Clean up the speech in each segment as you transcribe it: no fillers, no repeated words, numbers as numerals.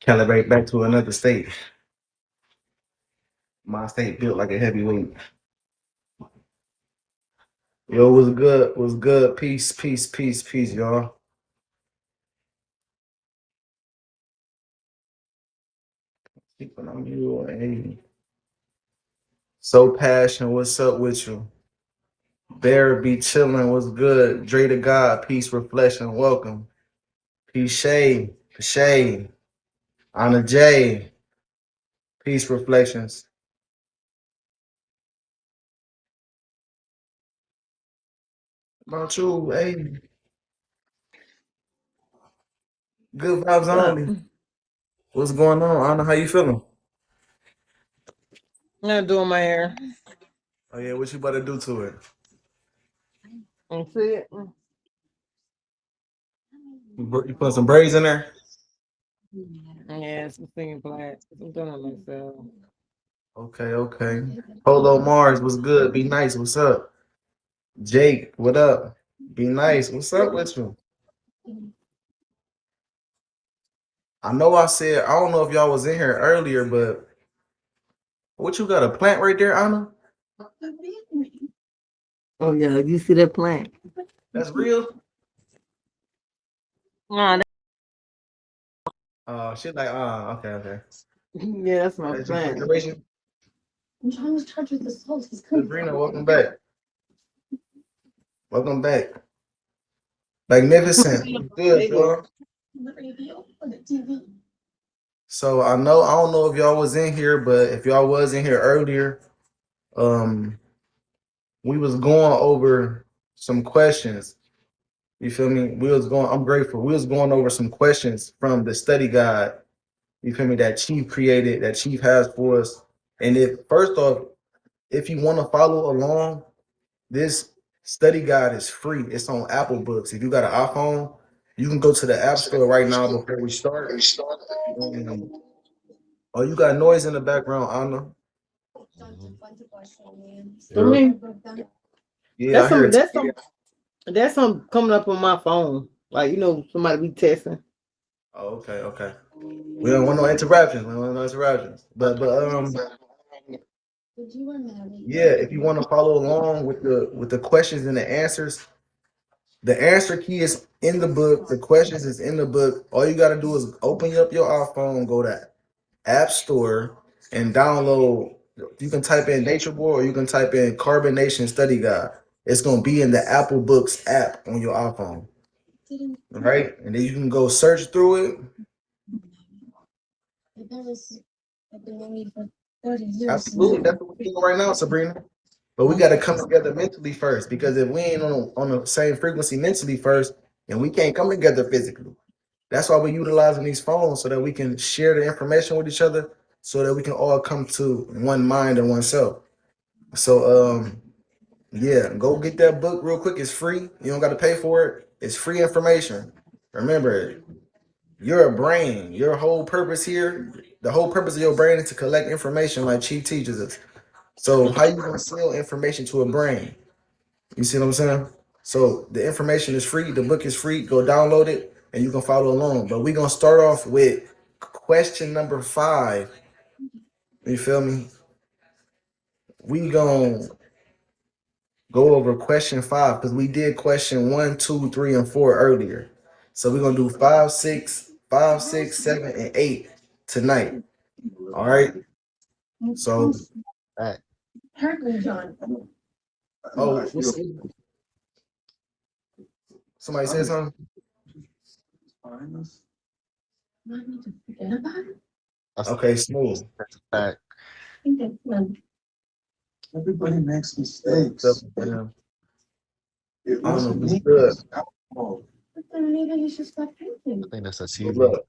Calibrate back to another state. My state built like a heavyweight. Yo, was good? Was good? Peace, peace, peace, peace, y'all. Keeping on you, hey. So passion, what's up with you? Bear be chilling, what's good? Dre to God, peace, reflection, welcome. Peace, Shay, Shay, Anna J, peace, reflections. About you, hey, good vibes Up. only. What's going on, Anna? How you feeling? I'm doing my hair. Oh yeah, what you about to do to it? That's it. You put some braids in there? Yeah, some singing black. I'm doing it myself. Okay, okay. Polo Mars, what's good? Be nice, what's up? Jake, what up? Be nice, what's up with you? I know I said I don't know if y'all was in here earlier, but what you got a plant right there, Anna? Oh yeah, you see that plant? That's real. Nah, Shit like okay, okay. yeah, that's my That's your plant. graduation. Sabrina, welcome back. Welcome back. Magnificent. Good, y'all. So I don't know if y'all was in here, but if y'all was in here earlier, um, we was going over some questions. You feel me? I'm grateful. We was going over some questions from the study guide. You feel me? That Chief created, that Chief has for us. And if first off, if you want to follow along, this study guide is free. It's on Apple Books. If you got an iPhone, you can go to the App Store right now before we start. Um, oh, you got noise in the background, Anna. For Yep. me, Yeah, that's I hear some. it. That's some coming up on my phone. Like somebody be texting. Oh, okay, okay. We don't want no interruptions. We don't want no interruptions. But yeah, if you want to follow along with the questions and the answers, the answer key is in the book. The questions is in the book. All you got to do is open up your iPhone, go to App Store, and download. You can type in Nature Boy or you can type in Carbonation Study Guide. It's gonna be in the Apple Books app on your iPhone, right? And then you can go search through it. Absolutely, that's what we're doing right now, Sabrina. But we got to come together mentally first because if we ain't on the same frequency mentally first, then we can't come together physically. That's why we're utilizing these phones so that we can share the information with each other, so that we can all come to one mind and oneself. So yeah, go get that book real quick. It's free. You don't got to pay for it. It's free information. Remember, you're a brain. Your whole purpose here, the whole purpose of your brain is to collect information, like Chief teaches us. So how you gonna sell information to a brain? You see what I'm saying? So the information is free. The book is free. Go download it, and you can follow along. But we're gonna start off with question number 5. You feel me? We gonna go over question 5 because we did question 1, 2, 3, and 4 earlier. So we're gonna do 5, 6, 5, 6, 7, and 8 tonight. All right. So Right. what's somebody said something? That's Okay, smooth. that's a fact. Everybody makes What's up, mistakes. man? It I don't know wasn't what's me. good. Oh, I think that's a But TV. look,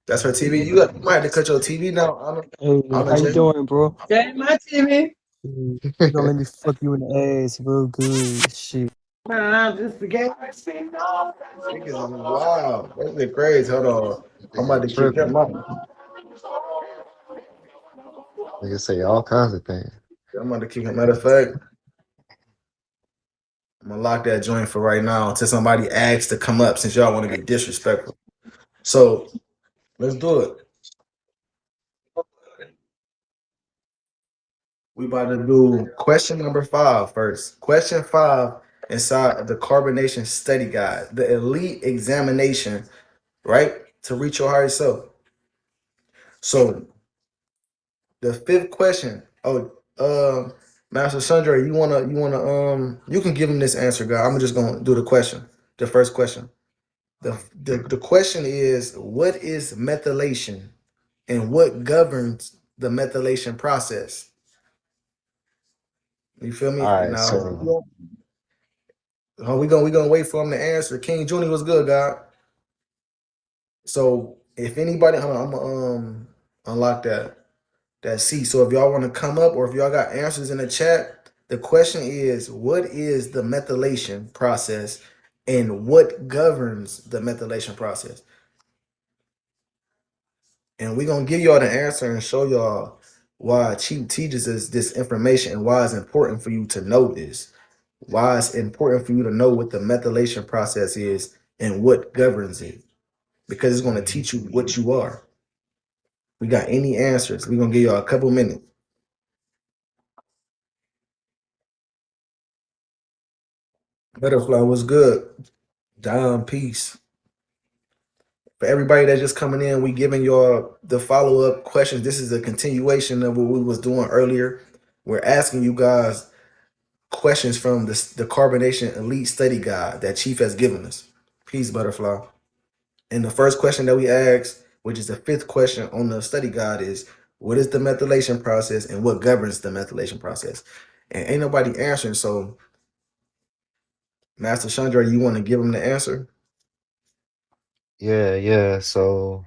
that's her TV. You might have to cut your TV now. Hey, I'm how a you J. doing, bro? That my TV. You gonna let me fuck you in the ass real good, shit. Nah, just the game. Niggas is wild. That's the crazy. Hold on. I'm about to Nigga kick him tripping. out. Nigga say all kinds of things. I'm about to kick him. Matter of fact, I'm gonna lock that joint for right now until somebody asks to come up since y'all want to be disrespectful. So Let's do it. We about to do question number 5 first. Question 5 inside of the carbonation study guide, the elite examination, right? To reach your higher self. So the fifth question. Oh, Master Sandra, you can give him this answer, guy. I'm just gonna do the question, the first question. The question is, what is methylation and what governs the methylation process? You feel me? All And right, now so we gonna wait for him to answer. King Junior was good, guy. So if anybody, hold on, I'm gonna unlock that seat. So if y'all want to come up or if y'all got answers in the chat, the question is, what is the methylation process and what governs the methylation process? And we're gonna give y'all the answer and show y'all why Chief teaches us this information and why it's important for you to know this. Why it's important for you to know what the methylation process is and what governs it. Because it's gonna teach you what you are. We got any answers. We're gonna give y'all a couple minutes. Butterfly was good. Dom, peace. For everybody that's just coming in, we giving y'all the follow-up questions. This is a continuation of what we was doing earlier. We're asking you guys questions from the Carbonation Elite Study Guide that Chief has given us. Peace, Butterfly. And the first question that we asked, which is the fifth question on the study guide, is what is the methylation process and what governs the methylation process? And ain't nobody answering. So, Master Chandra, you want to give him the answer? yeah. So,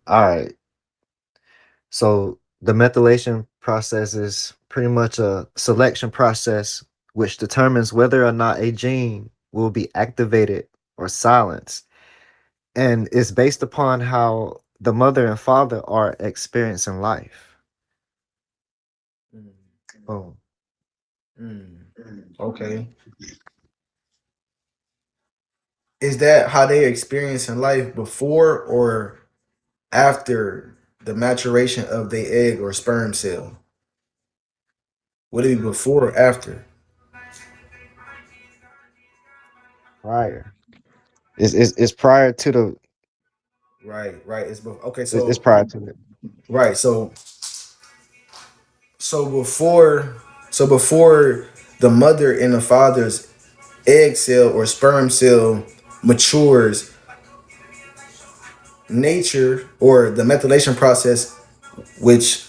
all right. So the methylation process is pretty much a selection process which determines whether or not a gene will be activated or silenced, and it's based upon how the mother and father are experiencing life. Mm, Oh, mm, okay. Is that how they experience in life before or after the maturation of the egg or sperm cell? Would it be before or after? prior. It's prior to the. Right. Okay. It's So prior to it. right. So before the mother and the father's egg cell or sperm cell matures, nature or the methylation process, which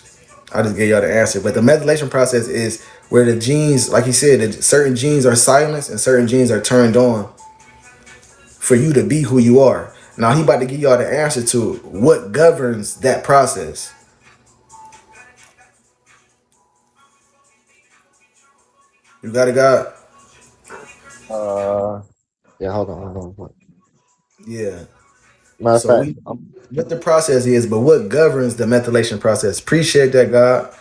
I just gave y'all the answer, but the methylation process is where the genes, like he said, that certain genes are silenced and certain genes are turned on for you to be who you are. Now he about to give y'all the answer to what governs that process. You got it, God? Uh, yeah. Hold on. Yeah. Matter of So fact, we what the process is, but what governs the methylation process. Appreciate that, God.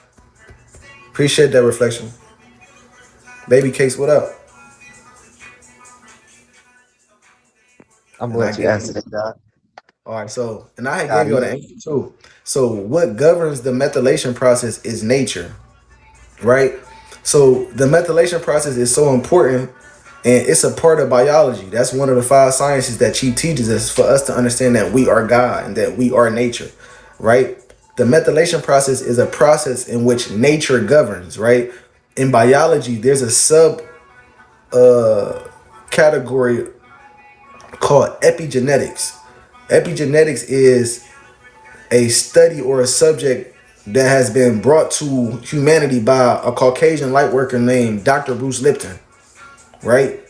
Appreciate that reflection. Baby case, what up? I'm And gonna I let you gave answer you that, God. all right, and I had God, gave you the you. answer too. So what governs the methylation process is nature, right? So the methylation process is so important and it's a part of biology. That's one of the 5 sciences that Chief teaches us for us to understand that we are God and that we are nature, right? The methylation process is a process in which nature governs, right? In biology, there's a sub category called epigenetics. Epigenetics is a study or a subject that has been brought to humanity by a Caucasian light worker named Dr. Bruce Lipton, right?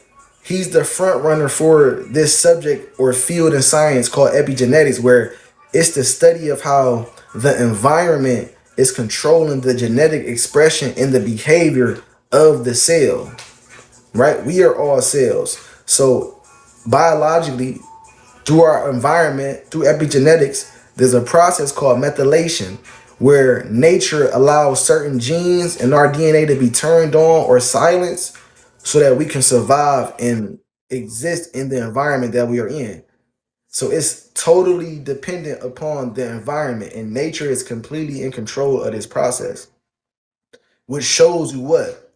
He's the front runner for this subject or field in science called epigenetics, where it's the study of how the environment is controlling the genetic expression and the behavior of the cell, right? We are all cells. So biologically, through our environment, through epigenetics, there's a process called methylation where nature allows certain genes in our DNA to be turned on or silenced so that we can survive and exist in the environment that we are in. So it's totally dependent upon the environment, and nature is completely in control of this process, which shows you what?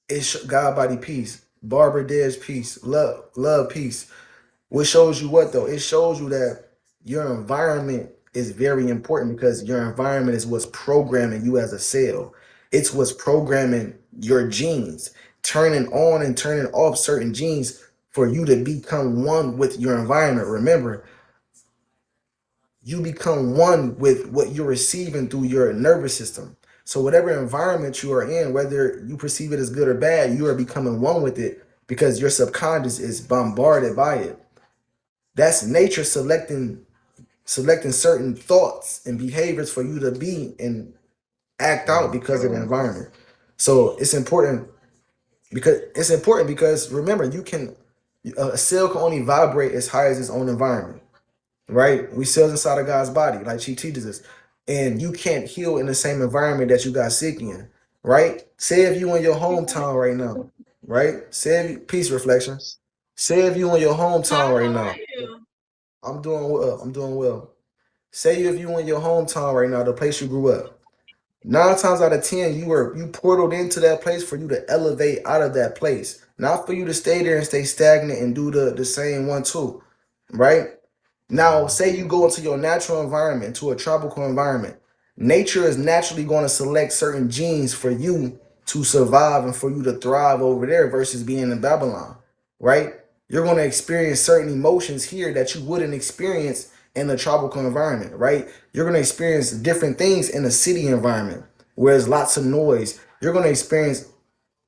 It's God body peace, Barbara Dez peace, love peace. What shows you what though? It shows you that your environment is very important because your environment is what's programming you as a cell. It's what's programming your genes, turning on and turning off certain genes for you to become one with your environment. Remember, you become one with what you're receiving through your nervous system. So whatever environment you are in, whether you perceive it as good or bad, you are becoming one with it because your subconscious is bombarded by it. That's nature selecting certain thoughts and behaviors for you to be and act out because of the environment. So it's important because remember, you can a cell can only vibrate as high as its own environment, right? We cells inside of God's body, like she teaches us, and you can't heal in the same environment that you got sick in, right? Say if you in your hometown right now, right? Say if peace reflection. Say if you in your hometown right now. I'm doing well. I'm doing well. Say if you in your hometown right now, the place you grew up. 9 times out of 10, you portaled into that place for you to elevate out of that place, not for you to stay there and stay stagnant and do the same one too, right? Now, say you go into your natural environment, to a tropical environment. Nature is naturally going to select certain genes for you to survive and for you to thrive over there versus being in Babylon, right? You're going to experience certain emotions here that you wouldn't experience in a tropical environment, right? You're going to experience different things in a city environment where there's lots of noise. You're going to experience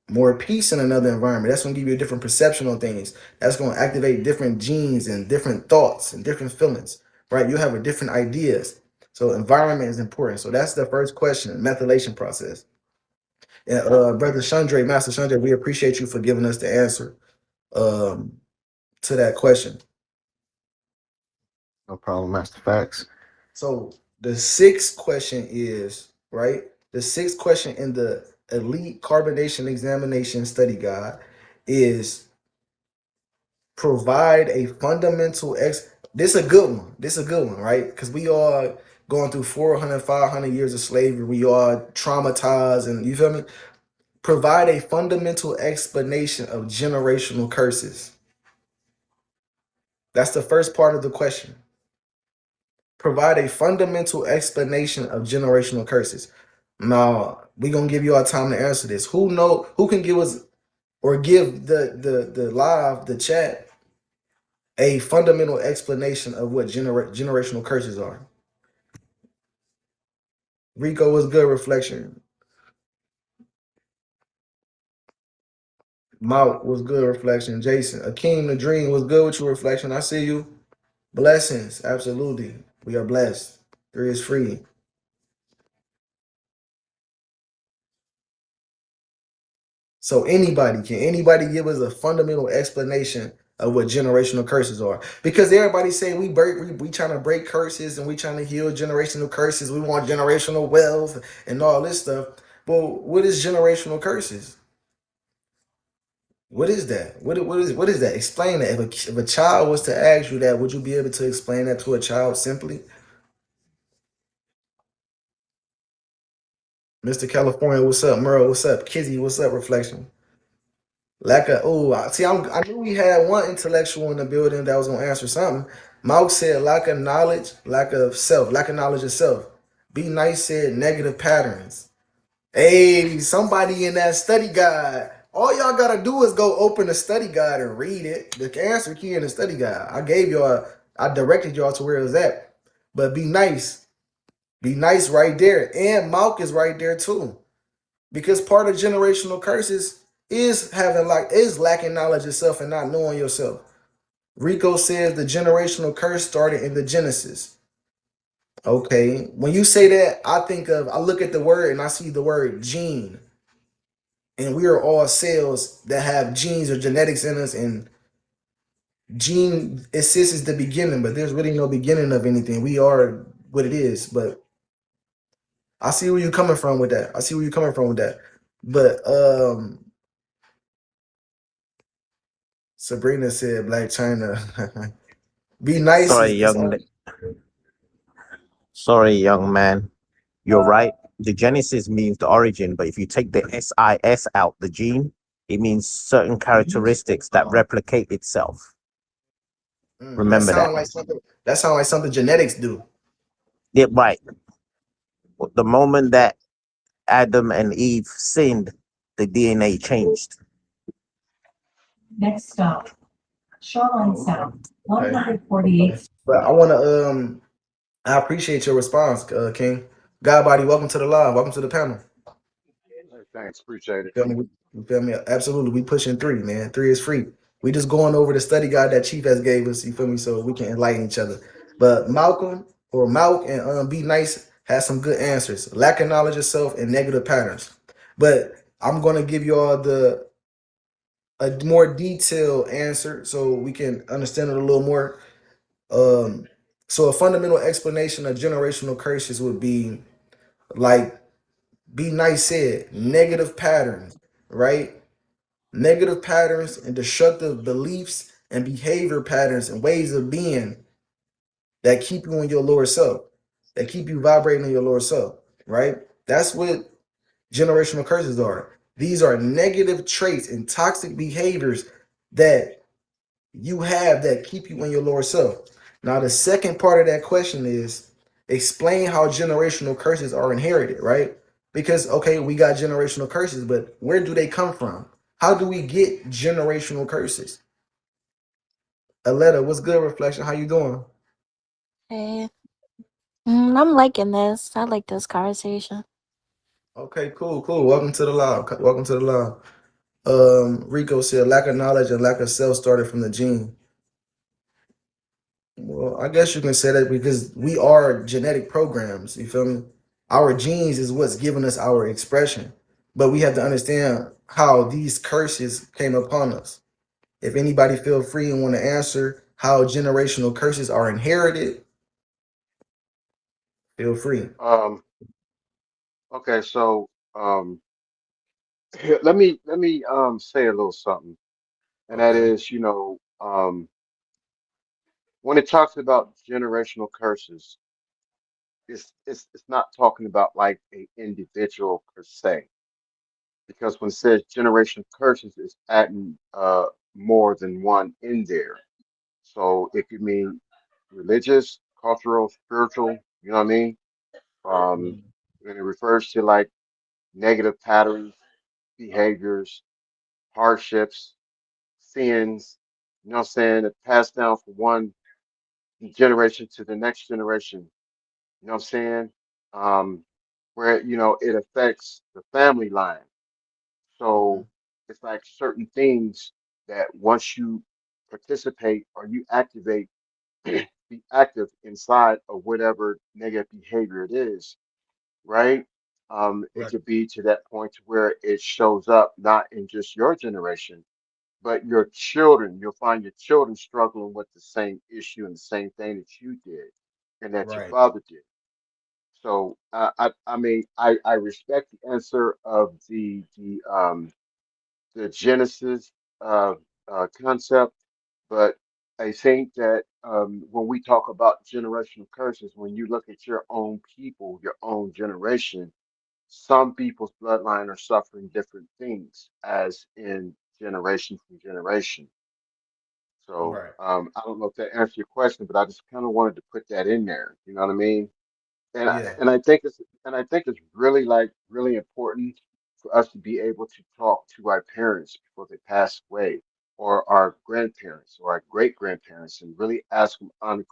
more peace in another environment. That's going to give you a different perception on things. That's going to activate different genes and different thoughts and different feelings, right? You have a different ideas. So environment is important. So that's the first question, methylation process. And brother Chandre, Master Chandre, we appreciate you for giving us the answer um, to that question. No problem, Master Facts. So the sixth question is, right? The sixth question in the elite carbonation examination study guide is provide a fundamental this a good one. This a good one, right? Because we are going through 400, 500 years of slavery. We are traumatized, and you feel me? Provide a fundamental explanation of generational curses. That's the first part of the question. Provide a fundamental explanation of generational curses. Now, we're gonna give you all time to answer this. Who can give us or give the chat a fundamental explanation of what generational curses are? Rico was good reflection. Mount was good reflection. Jason, Akeem the Dream was good with your reflection. I see you. Blessings, absolutely. We are blessed. Three is free. So can anybody give us a fundamental explanation of what generational curses are? Because everybody say we trying to break curses and we trying to heal generational curses. We want generational wealth and all this stuff. But what is generational curses? What is that? What is that? Explain that. If a child was to ask you that, would you be able to explain that to a child simply? Mr. California, what's up? Merle, what's up? Kizzy, what's up? Reflection. I knew we had one intellectual in the building that was gonna answer something. Mouth said lack of knowledge, lack of knowledge of self. Be nice said negative patterns. Hey, somebody in that study guide. All y'all gotta do is go open the study guide and read it. The answer key in the study guide. I directed y'all to where it was at. But be nice. Be nice right there. And Malk is right there too. Because part of generational curses is lacking knowledge of self and not knowing yourself. Rico says the generational curse started in the Genesis. Okay. When you say that, I look at the word and I see the word gene. And we are all cells that have genes or genetics in us, and gene assist is the beginning, but there's really no beginning of anything. We are what it is. But I see where you're coming from with that. But Sabrina said Black China. Be nice Sorry, is only. sorry, young man. You're right. The genesis means the origin, but if you take the SIS out, the gene, it means certain characteristics that replicate itself. That Remember that. sound like something. That sound like something genetics do. Yeah, right. The moment that Adam and Eve sinned, the DNA changed. Next stop, Shoreline Oh, okay. South, Okay. 148th. But I want to I appreciate your response, King. God body, welcome to the live. Welcome to the panel. Hey, thanks, appreciate You it. feel me? You feel me? Absolutely. We pushing 3, man. 3 is free. We just going over the study guide that Chief has gave us, you feel me? So we can enlighten each other. But Malcolm or Malk and Be Nice has some good answers. Lack of knowledge of self and negative patterns. But I'm gonna give you all a more detailed answer so we can understand it a little more. Um, so a fundamental explanation of generational curses would be like Be Nice said, negative patterns, right? Negative patterns and destructive beliefs and behavior patterns and ways of being that keep you in your lower self, that keep you vibrating in your lower self, right? That's what generational curses are. These are negative traits and toxic behaviors that you have that keep you in your lower self. Now, the second part of that question is explain how generational curses are inherited, right? Because, okay, we got generational curses, but where do they come from? How do we get generational curses? Aletta, what's good, Reflection? How you doing? Hey, I'm liking this. I like this conversation. Okay, cool, cool. Welcome to the live. Welcome to the live. Rico said lack of knowledge and lack of self started from the gene. Well, I guess you can say that because we are genetic programs. You feel me? Our genes is what's giving us our expression, but we have to understand how these curses came upon us. If anybody feel free and want to answer how generational curses are inherited, feel free. Um, okay, so here, let me say a little something, and that Okay. is, when it talks about generational curses, it's not talking about like a individual per se, because when it says generational curses, it's adding more than one in there. So it could mean religious, cultural, spiritual, you know what I mean? Mm. And it refers to like negative patterns, behaviors, hardships, sins, you know what I'm saying, that passed down from one generation to the next generation, you know what I'm saying? Um, where, it affects the family line. So Mhm. it's like certain things that once you participate or you activate, be active inside of whatever negative behavior it is, right? It Right. could be to that point to where it shows up not in just your generation, but your children. You'll find your children struggling with the same issue and the same thing that you did and that your Right. father did. So I respect the answer of the Genesis uh, concept, but I think that when we talk about generational curses, when you look at your own people, your own generation, some people's bloodline are suffering different things, as in generation from generation. So Right. I don't know if that answers your question, but I just kind of wanted to put that in there. You know what I mean? And I, Yeah. and I think it's really like really important for us to be able to talk to our parents before they pass away, or our grandparents or our great grandparents, and really ask them honest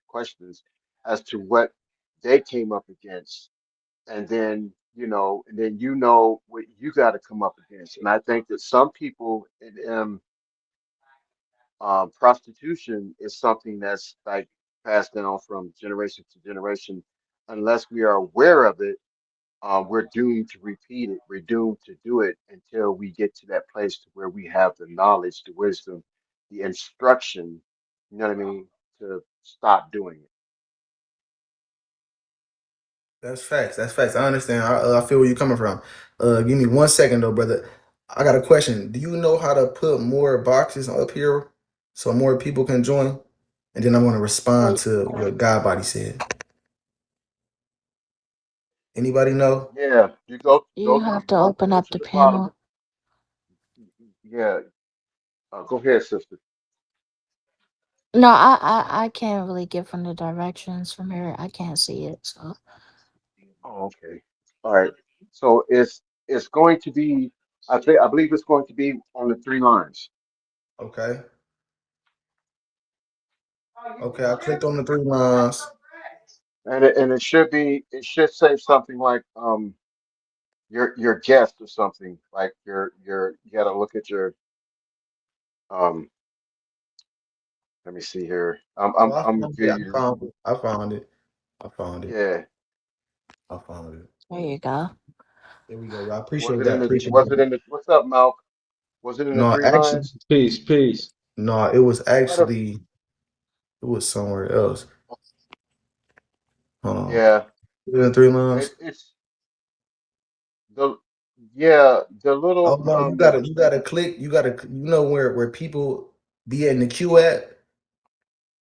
questions as to what they came up against, and then what you got to come up against. And I think that some people prostitution is something that's like passed down from generation to generation. Unless we are aware of it, we're doomed to repeat it. We're doomed to do it until we get to that place to where we have the knowledge, the wisdom, the instruction, you know what I mean, to stop doing it. That's facts. That's facts. I understand. I feel where you're coming from. Give me 1 second though, brother. I got a question. Do you know how to put more boxes up here so more people can join? and then I'm going to respond But to what God Body said. Anybody know? Yeah, you you have to open go up to the the bottom. panel. Yeah, go ahead, sister. No, I can't really give from the directions from here. I can't see it, so Oh, okay. All right. So it's going to be. I believe it's going to be on the three lines, Okay. Okay, I clicked on the three lines. and it should be. It should say something like your guest or something like your. You got to look at your um. Let me see here. Oh, I I'm gonna found give it. I you. found it. I found it. I found it. Yeah. I found it. there you go. There we go. I Was appreciate it that. in the? Appreciate Was it that. in the? What's up, Malk? Was it in the No, three actually, lines? Peace, peace. no, it was Matter. actually it was somewhere else. Hold on. Yeah. Was it in three lines? It's the. Yeah. The Oh little no, you gotta click. You know where people be in the queue at.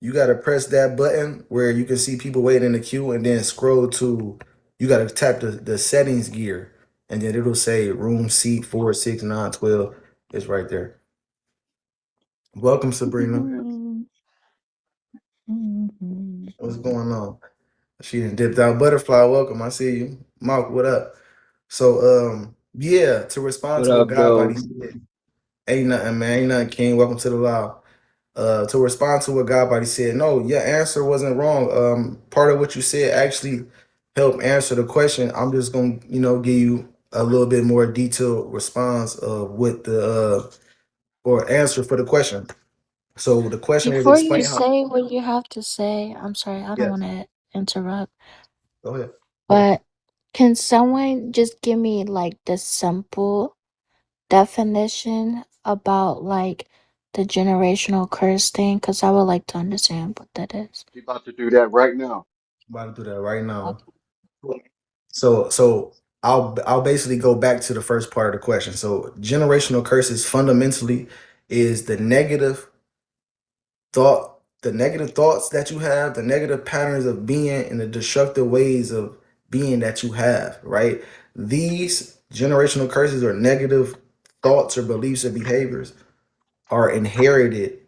You gotta press that button where you can see people waiting in the queue, and then scroll to. You gotta tap the settings gear, and then it'll say room seat 4, 6, 9, 12. It's right there. Welcome, Sabrina. What's going on? She done dipped out. Butterfly, welcome. I see you. Mark, what up? So yeah, to respond What to what up, God though? Body said, ain't nothing, man. Ain't nothing, King. Welcome to the live. To respond to what God Body said, no, your answer wasn't wrong. Part of what you said actually helped answer the question. I'm just gonna, give you a little bit more detailed response of what the or answer for the question. So the question was Before you explain how. say what you have to say, I'm sorry, I don't Yes, want to interrupt, go ahead. but can someone just give me like the simple definition about like the generational curse thing? Because I would like to understand what that is. She about to do that right now. I'm about to do that right now. Okay. So I'll basically go back to the first part of the question. So generational curses fundamentally is the negative thoughts that you have, the negative patterns of being, and the destructive ways of being that you have, right? These generational curses or negative thoughts or beliefs or behaviors are inherited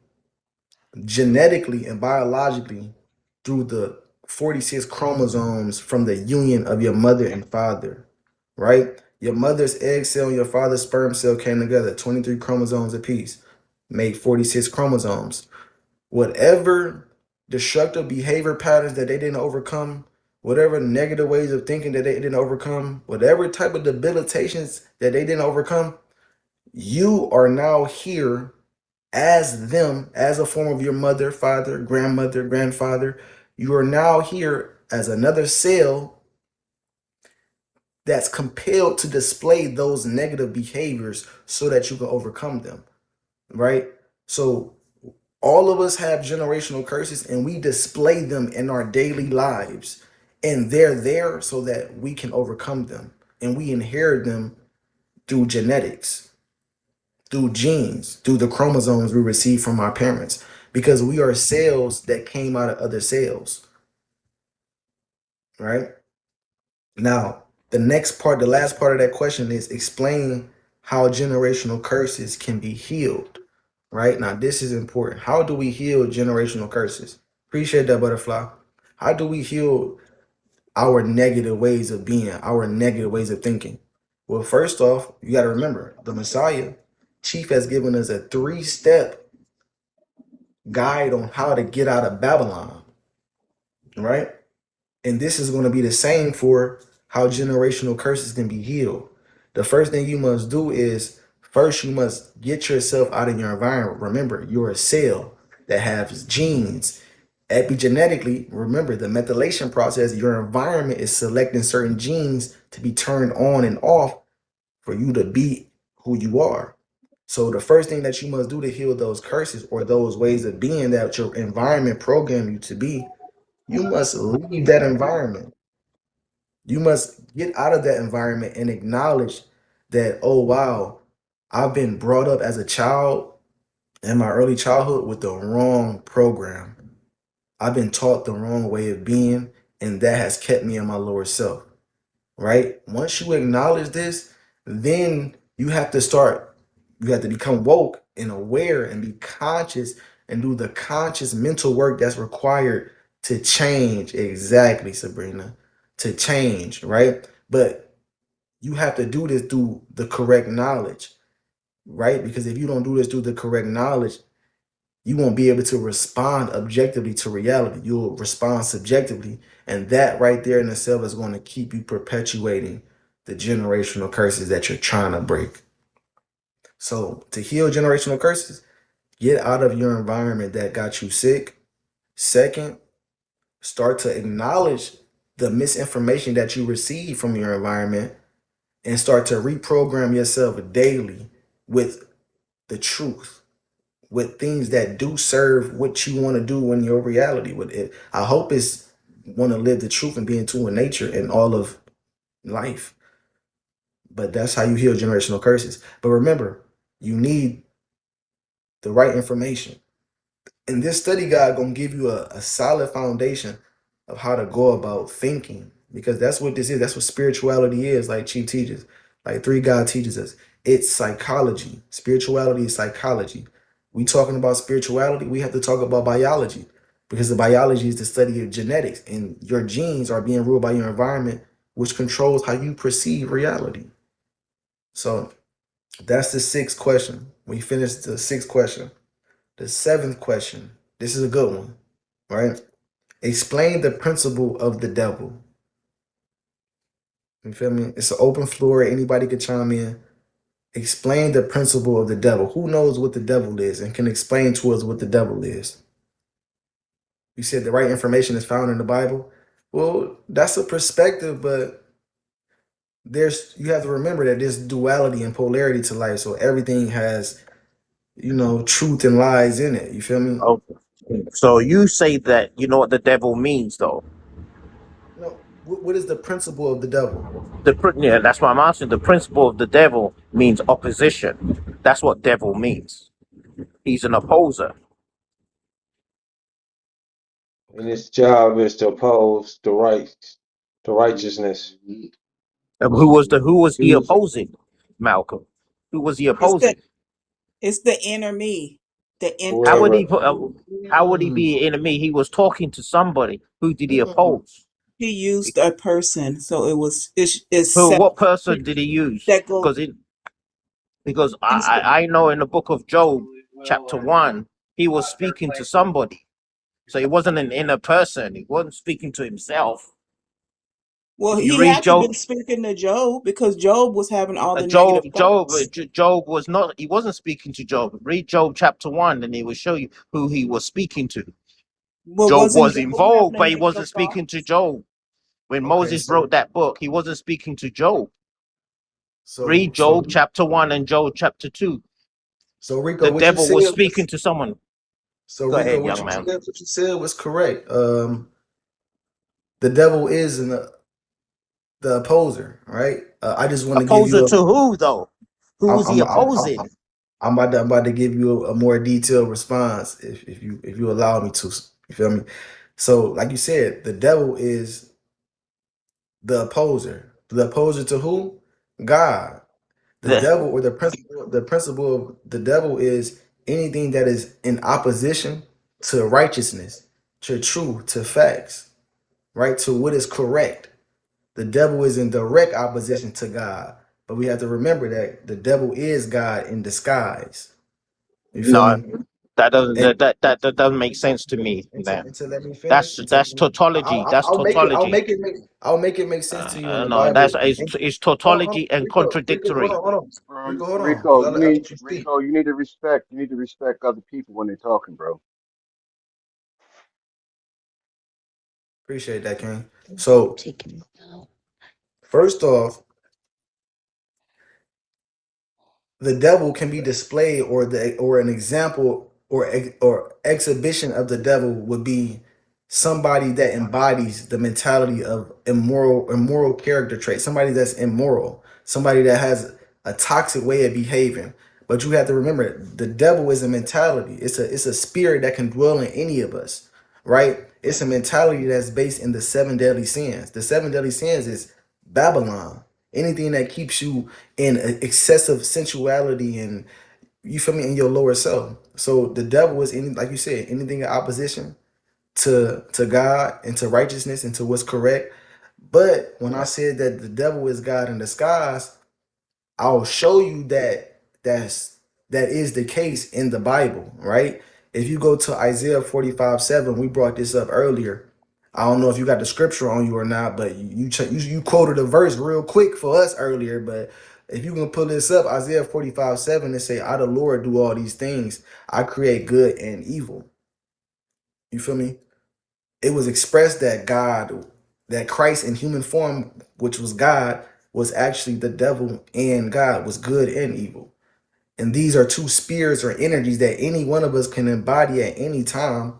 genetically and biologically through the 46 chromosomes from the union of your mother and father, right? Your mother's egg cell and your father's sperm cell came together, 23 chromosomes apiece, made 46 chromosomes. Whatever destructive behavior patterns that they didn't overcome, whatever negative ways of thinking that they didn't overcome, whatever type of debilitations that they didn't overcome, you are now here as them, as a form of your mother, father, grandmother, grandfather. You are now here as another cell that's compelled to display those negative behaviors so that you can overcome them, right? So all of us have generational curses and we display them in our daily lives. And they're there so that we can overcome them. And we inherit them through genetics, through genes, through the chromosomes we receive from our parents, because we are cells that came out of other cells, right? Now, the last part of that question is explain how generational curses can be healed, right? Now, this is important. How do we heal generational curses? Appreciate that, butterfly. How do we heal our negative ways of being, our negative ways of thinking? Well, first off, you got to remember the Messiah, Chief, has given us a 3-step guide on how to get out of Babylon, right? And this is going to be the same for how generational curses can be healed. The first thing you must do is first you must get yourself out of your environment. Remember, you're a cell that has genes. Epigenetically, remember the methylation process, your environment is selecting certain genes to be turned on and off for you to be who you are. So the first thing that you must do to heal those curses or those ways of being that your environment programmed you to be, you must leave that environment. You must get out of that environment and acknowledge that, oh wow, I've been brought up as a child in my early childhood with the wrong program. I've been taught the wrong way of being, and that has kept me in my lower self. Right? Once you acknowledge this, then you have to become woke and aware and be conscious and do the conscious mental work that's required to change. Exactly, Sabrina. To change, right? But you have to do this through the correct knowledge, right? Because if you don't do this through the correct knowledge, you won't be able to respond objectively to reality. You'll respond subjectively. And that right there in itself is going to keep you perpetuating the generational curses that you're trying to break. So, to heal generational curses, get out of your environment that got you sick. Second, start to acknowledge the misinformation that you receive from your environment and start to reprogram yourself daily with the truth, with things that do serve what you want to do in your reality. With it, I hope it's want to live the truth and be in tune with nature and all of life. But that's how you heal generational curses. But remember, you need the right information. And this study guide gonna give you a solid foundation of how to go about thinking, because that's what this is. That's what spirituality is. Like Chief teaches, like Three God teaches us. It's psychology. Spirituality is psychology. We talking about spirituality, we have to talk about biology, because the biology is the study of genetics, and your genes are being ruled by your environment, which controls how you perceive reality. So that's the sixth question. We finished the sixth question. The seventh question. This is a good one, right? Explain the principle of the devil. You feel me? It's an open floor. Anybody can chime in. Explain the principle of the devil. Who knows what the devil is and can explain to us what the devil is? You said the right information is found in the Bible. Well, that's a perspective, but you have to remember that there's duality and polarity to life. So everything has, truth and lies in it. You feel me? Okay. So you say that you know what the devil means, though. No, what is the principle of the devil? Yeah, that's why I'm asking. The principle of the devil means opposition. That's what devil means. He's an opposer. And its job is to oppose the righteousness. Who was he opposing? Malcolm. Who was he It's the opposing? it's the inner me. The in How would Whoever he put? How would he be an enemy? He was talking to somebody. Who did he Mm-mm. oppose? he used a person, so it's Who? self What person did he use? that goes. Because He's the, I know in the book of Job, chapter 1, he was speaking to somebody. So he wasn't an inner person. He wasn't speaking to himself. well, If you he read had to Job, been speaking to Job because Job was having all the negative thoughts. Job was not. He wasn't speaking to Job. Read Job chapter 1, and he will show you who he was speaking to. Well, Job wasn't was Job having involved, the but he negative wasn't speaking to thoughts? Job. When Okay, Moses wrote that book, he wasn't speaking to Job. so Read Job chapter 1 and Job chapter 2. so Rico, The what you devil said was speaking was to someone. so Go Rico, ahead, young man. what you said was correct. The devil is the opposer, right? I just want to give Opposer you to who, though? Who was he opposing? I'm about to give you a more detailed response if you allow me to. You feel me? So, like you said, the devil is the opposer. The opposer to who? God. The The, devil, or the principle of the devil is anything that is in opposition to righteousness, to truth, to facts, right? To what is correct. The devil is in direct opposition to God. But we have to remember that the devil is God in disguise. You feel no, me? that doesn't And that doesn't make sense to me, man. to let me finish, That's and to that's tautology. That's tautology. I'll make it make sense to you in the No, that's Bible. And, it's hold tautology and Rico, contradictory. hold on, Bro, Rico, hold on, because Rico, I let you speak. You need to respect. You need to respect other people when they're talking, bro. Appreciate that, King. So first off, the devil can be displayed, or an example or exhibition of the devil would be somebody that embodies the mentality of immoral character traits, somebody that's immoral, somebody that has a toxic way of behaving. But you have to remember, the devil is a mentality. It's a spirit that can dwell in any of us, right? It's a mentality that's based in the seven deadly sins. The seven deadly sins is Babylon. Anything that keeps you in excessive sensuality and you feel me in your lower self. So the devil is any, like you said, anything in opposition to God and to righteousness and to what's correct. But when I said that the devil is God in disguise, I'll show you that that is the case in the Bible, right? If you go to Isaiah 45:7, we brought this up earlier. I don't know if you got the scripture on you or not, but you quoted a verse real quick for us earlier. But if you can pull this up, Isaiah 45:7, and say, I the Lord do all these things. I create good and evil. You feel me? It was expressed that God, that Christ in human form, which was God, was actually the devil and God, was good and evil. And these are two spirits or energies that any one of us can embody at any time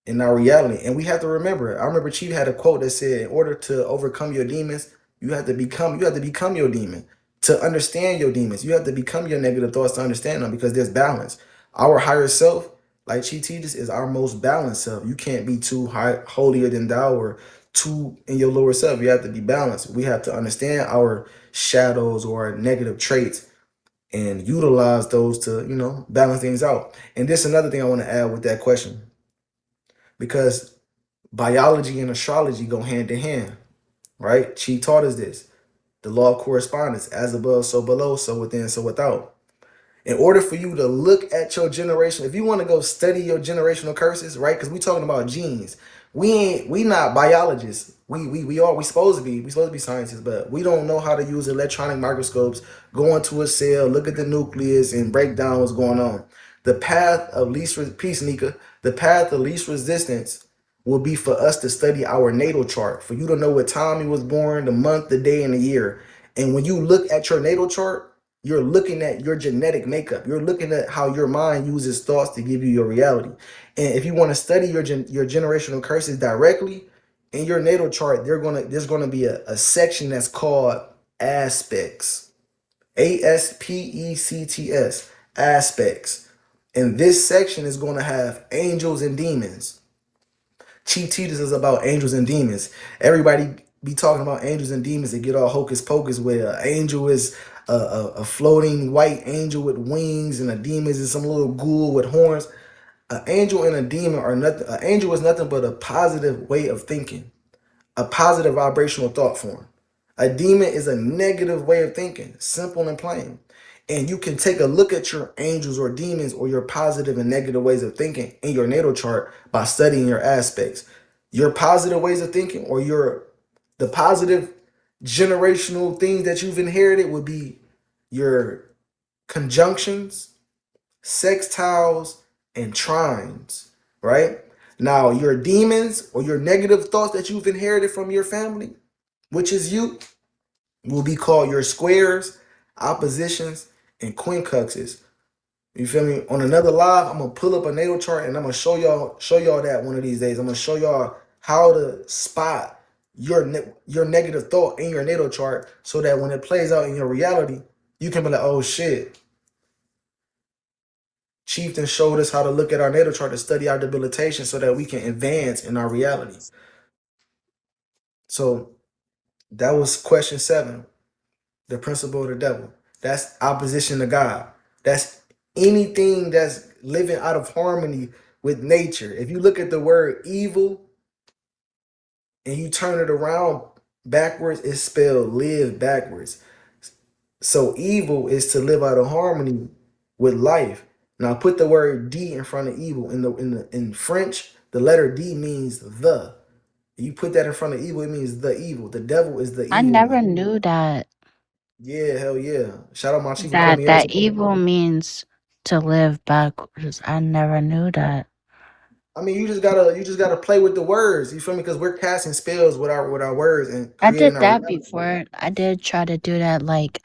in our reality. And we have to remember, I remember Chief had a quote that said, in order to overcome your demons, you have to become your demon. To understand your demons, you have to become your negative thoughts to understand them because there's balance. Our higher self, like Chi teaches, is our most balanced self. You can't be too high, holier than thou, or too in your lower self. You have to be balanced. We have to understand our shadows or our negative traits and utilize those to, balance things out. And this is another thing I want to add with that question, because biology and astrology go hand in hand, right? She taught us this. The law of correspondence, as above, so below, so within, so without. In order for you to look at your generation, if you want to go study your generational curses, right? Because we talking about genes. We not biologists. We supposed to be scientists, but we don't know how to use electronic microscopes, go into a cell, look at the nucleus, and break down what's going on. The path of peace, Nika. The path of least resistance will be for us to study our natal chart, for you to know what time you was born, the month, the day, and the year. And when you look at your natal chart, you're looking at your genetic makeup. You're looking at how your mind uses thoughts to give you your reality. And if you want to study your generational curses directly in your natal chart, there's gonna be a section that's called aspects. ASPECTS, aspects. And this section is going to have angels and demons. Chief teaches us about angels and demons. Everybody be talking about angels and demons and get all hocus pocus, where an angel is a floating white angel with wings and a demon is some little ghoul with horns. An angel and a demon are nothing. An angel is nothing but a positive way of thinking, a positive vibrational thought form. A demon is a negative way of thinking, simple and plain. And you can take a look at your angels or demons or your positive and negative ways of thinking in your natal chart by studying your aspects. Your positive ways of thinking or the positive generational things that you've inherited would be your conjunctions, sextiles, and trines, right? Now, your demons or your negative thoughts that you've inherited from your family, which is you, will be called your squares, oppositions, and quincunxes. You feel me? On another live, I'm gonna pull up a natal chart and I'm gonna show y'all that one of these days. I'm gonna show y'all how to spot your negative thought in your natal chart so that when it plays out in your reality, you can be like, oh shit. Chieftain showed us how to look at our natal chart to study our debilitation so that we can advance in our reality. So that was question 7. The principle of the devil. That's opposition to God. That's anything that's living out of harmony with nature. If you look at the word evil and you turn it around backwards, it's spelled live backwards. So evil is to live out of harmony with life. Now put the word D in front of evil. In French, the letter D means the. You put that in front of evil, it means the evil. The devil is the I evil never one. knew that Yeah, hell yeah. Shout out my chief. He put that me on that to it. evil means to live backwards. I never knew that. I mean, you just gotta play with the words. You feel me? Because we're casting spells with our words and I creating did our that reality. before. I did try to do that, like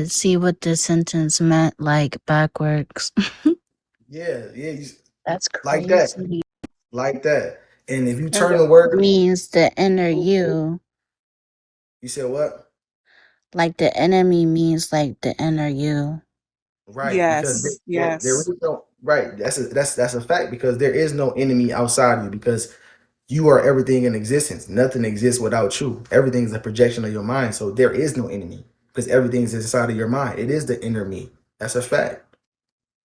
see what the sentence meant, like backwards. Yeah, yeah, That's like that, crazy. like that. And if you And turn the word, Means the inner you. you said what? Like the enemy means like the inner you. Right, because Yes, there yes. is no Right. That's a fact because there is no enemy outside you because you are everything in existence. Nothing exists without you. Everything is a projection of your mind. So there is no enemy because everything is inside of your mind. It is the inner me. That's a fact.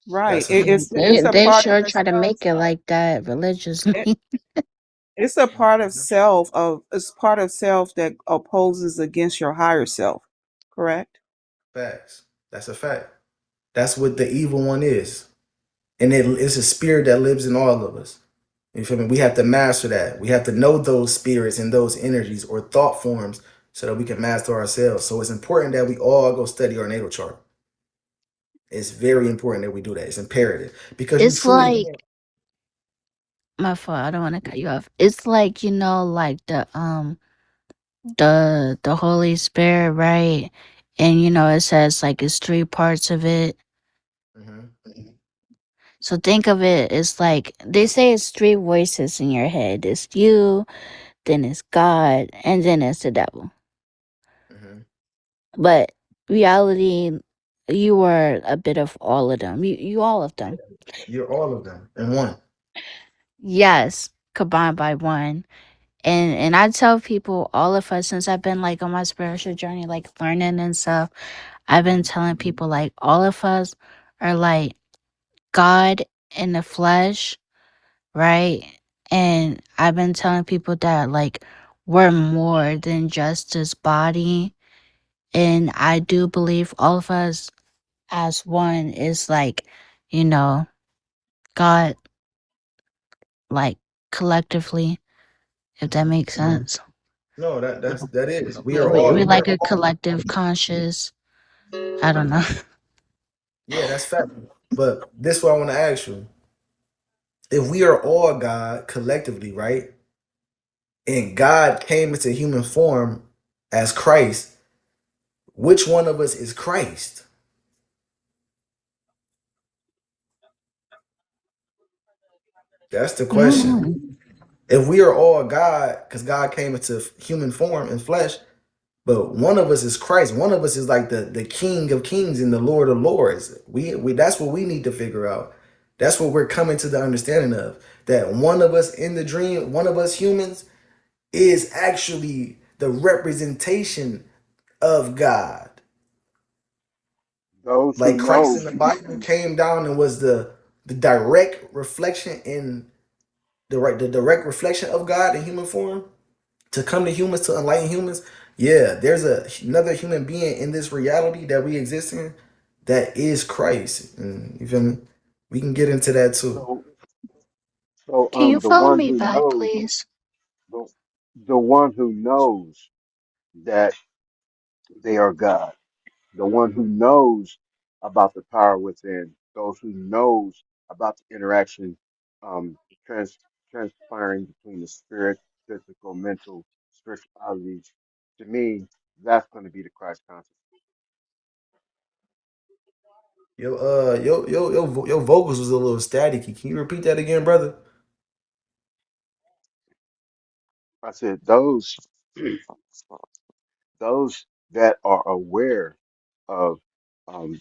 Right. That's a It, fact. it's They it's a they part of sure the try to self. make it like that It, religiously. it's a part of self of it's part of self that opposes against your higher self. Correct? Facts. That's a fact. That's what the evil one is. And it's a spirit that lives in all of us. You feel me? We have to master that. We have to know those spirits and those energies or thought forms so that we can master ourselves. So it's important that we all go study our natal chart. It's very important that we do that. It's imperative because you It's truly like can't. my fault. I don't want to cut you off. It's like like the Holy Spirit, right? And it says like it's three parts of it. Mhm. So think of it as like they say it's three voices in your head. It's you, then it's God, and then it's the devil. Mhm. But reality, you are a bit of all of them. You all of them. You're all of them in one. Yes, combined by one. And I tell people, all of us, since I've been like on my spiritual journey, like learning and stuff, I've been telling people like all of us are like God in the flesh, right? And I've been telling people that like we're more than just this body. And I do believe all of us as one is like, you know, God, like collectively, if that Mhm. makes sense. No, that is. We are We all like a collective conscious. I don't know. yeah, that's fact. But this is what I want to ask you. If we are all God collectively, right? And God came into human form as Christ, which one of us is Christ? That's the question. Mm. If we are all God, because God came into human form and flesh, but one of us is Christ. One of us is like the King of Kings and the Lord of Lords. We that's what we need to figure out. That's what we're coming to the understanding of. That one of us in the dream, one of us humans, is actually the representation of God. Those who Like Christ know, in the Bible came down and was the direct reflection in the direct reflection of God in human form to come to humans to enlighten humans. Yeah, there's another human being in this reality that we exist in that is Christ. And you feel me? We can get into that too. so so Can you the follow one me who back, knows, please? the, the one who knows that they are God, the one who knows about the power within, those who knows about the interaction, um, trans, transpiring between the spirit, physical, mental, spirituality. To me, that's going to be the Christ consciousness. Your vocals was a little staticky. Can you repeat that again, brother? I said those that are aware of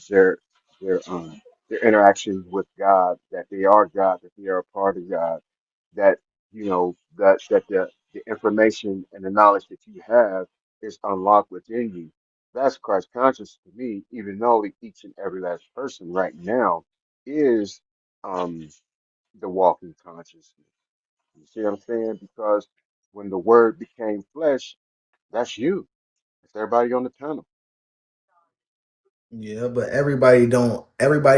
their their um their interaction with God, that they are God, that they are a part of God, that that the information and the knowledge that you have is unlocked within you. That's Christ conscious to me, even though each and every last person right now is um the walking consciousness. You see what I'm saying? Because when the word became flesh, that's you. It's everybody on the panel. Yeah, but everybody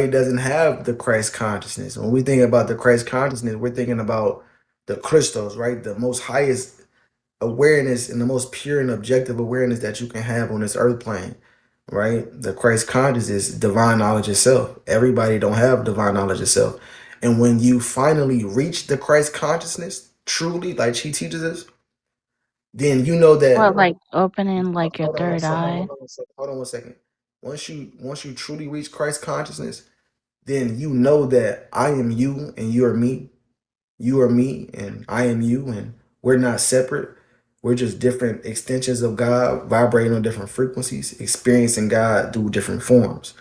doesn't have the Christ consciousness. When we think about the Christ consciousness, we're thinking about the crystals, right? The most highest awareness and the most pure and objective awareness that you can have on this earth plane, right? The Christ consciousness is divine knowledge itself. Everybody don't have divine knowledge itself. And when you finally reach the Christ consciousness, truly, like she teaches us, then you know Well, that like opening like your hold on one third second, eye. hold on one second. Once you truly reach Christ consciousness, then you know that I am you and you are me. You are me and I am you, and we're not separate. We're just different extensions of God, vibrating on different frequencies, experiencing God through different forms.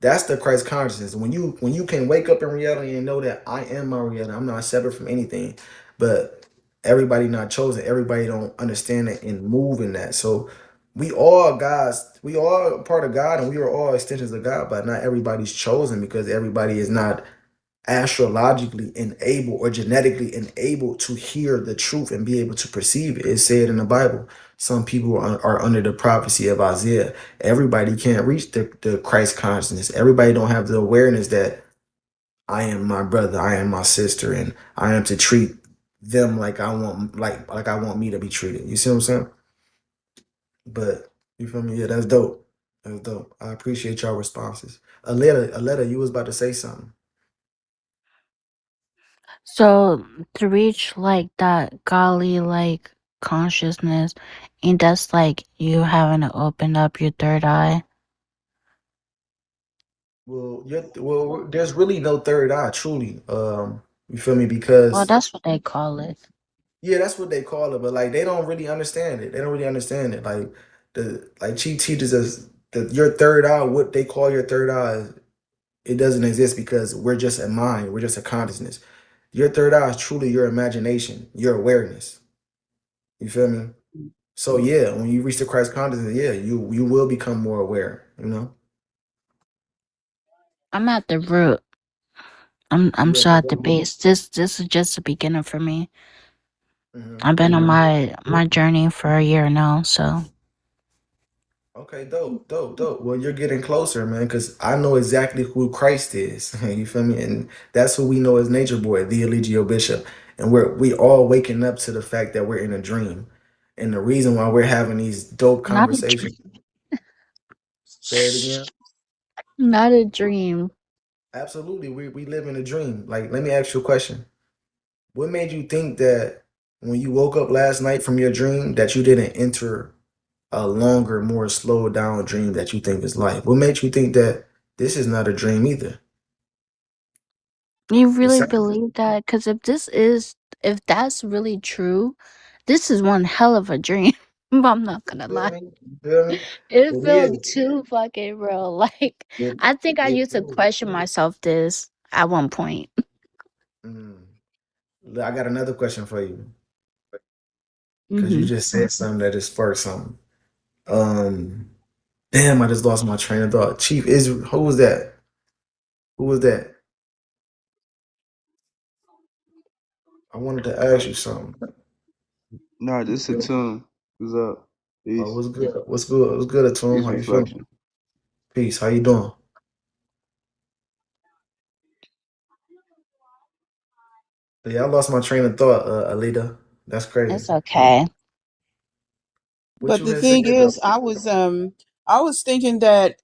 That's the Christ consciousness. When you can wake up in reality and know that I am my reality, I'm not separate from anything. But everybody not chosen. Everybody don't understand it and move in that. So we all guys, we all part of God, and we are all extensions of God. But not everybody's chosen because everybody is not astrologically enabled or genetically enabled to hear the truth and be able to perceive it. It's said in the Bible. Some people are under the prophecy of Isaiah. Everybody can't reach the Christ consciousness. Everybody don't have the awareness that I am my brother, I am my sister, and I am to treat them like I want me to be treated. You see what I'm saying? But you feel me? Yeah, that's dope. That's dope. I appreciate y'all responses. Aletta, you was about to say something. So to reach like that godly like consciousness, and that's like you having to open up your third eye. Well, there's really no third eye, truly. You feel me? Well, Because that's what they call it. yeah, that's what they call it, but like they don't really understand it. They don't really understand it. Like Chi teaches us that your third eye, what they call your third eye, it doesn't exist because we're just a mind, we're just a consciousness. Your third eye is truly your imagination, your awareness. You feel me? So yeah, when you reach the Christ consciousness, yeah, you will become more aware. You know. I'm at the root. I'm You at so the at the base. This is just the beginning for me. Mhm. I've been on my journey for a year now, so Okay, dope, dope, dope. Well, you're getting closer, man, because I know exactly who Christ is. You feel me? And that's who we know as Nature Boy, the Eligio Bishop. And we all waking up to the fact that we're in a dream. And the reason why we're having these dope not a conversations, say it again. not a dream. Absolutely, we live in a dream. Like, let me ask you a question. What made you think that when you woke up last night from your dream that you didn't enter a longer, more slowed down dream that you think is life? What made you think that this is not a dream either? You It really sounds, believe that? Because if that's really true, this is one hell of a dream. I'm not you gonna feel lie. me? You feel me? It It felt is. too fucking real. Like It, I think I it used to is. question myself this at one point. Mm. Look, I got another question for you because you Hmm. just said something that just sparked something. Um, damn, I just lost my train of thought. Chief Israel, who was that? Who was that? I wanted to ask you something. Nah, this a tune. What's up? Oh, Peace. what's good? What's good? What's good, Atum? Peace How you feeling? reflection. Peace. How you doing? Yeah, I lost my train of thought, Alita. That's It's crazy. okay. What But you the had said thing though? is, I was thinking that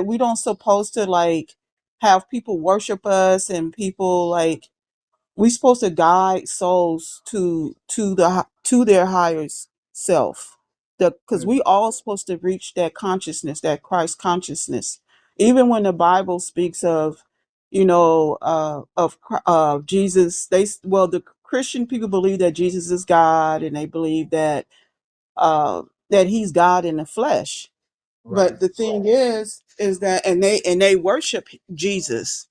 we don't supposed to like have people worship us and people like we supposed to guide souls to their higher self. Because we all supposed to reach that consciousness, that Christ consciousness. Even when the Bible speaks of, Jesus, the Christian people believe that Jesus is God, and they believe that He's God in the flesh. Right. But the thing is that and they worship Jesus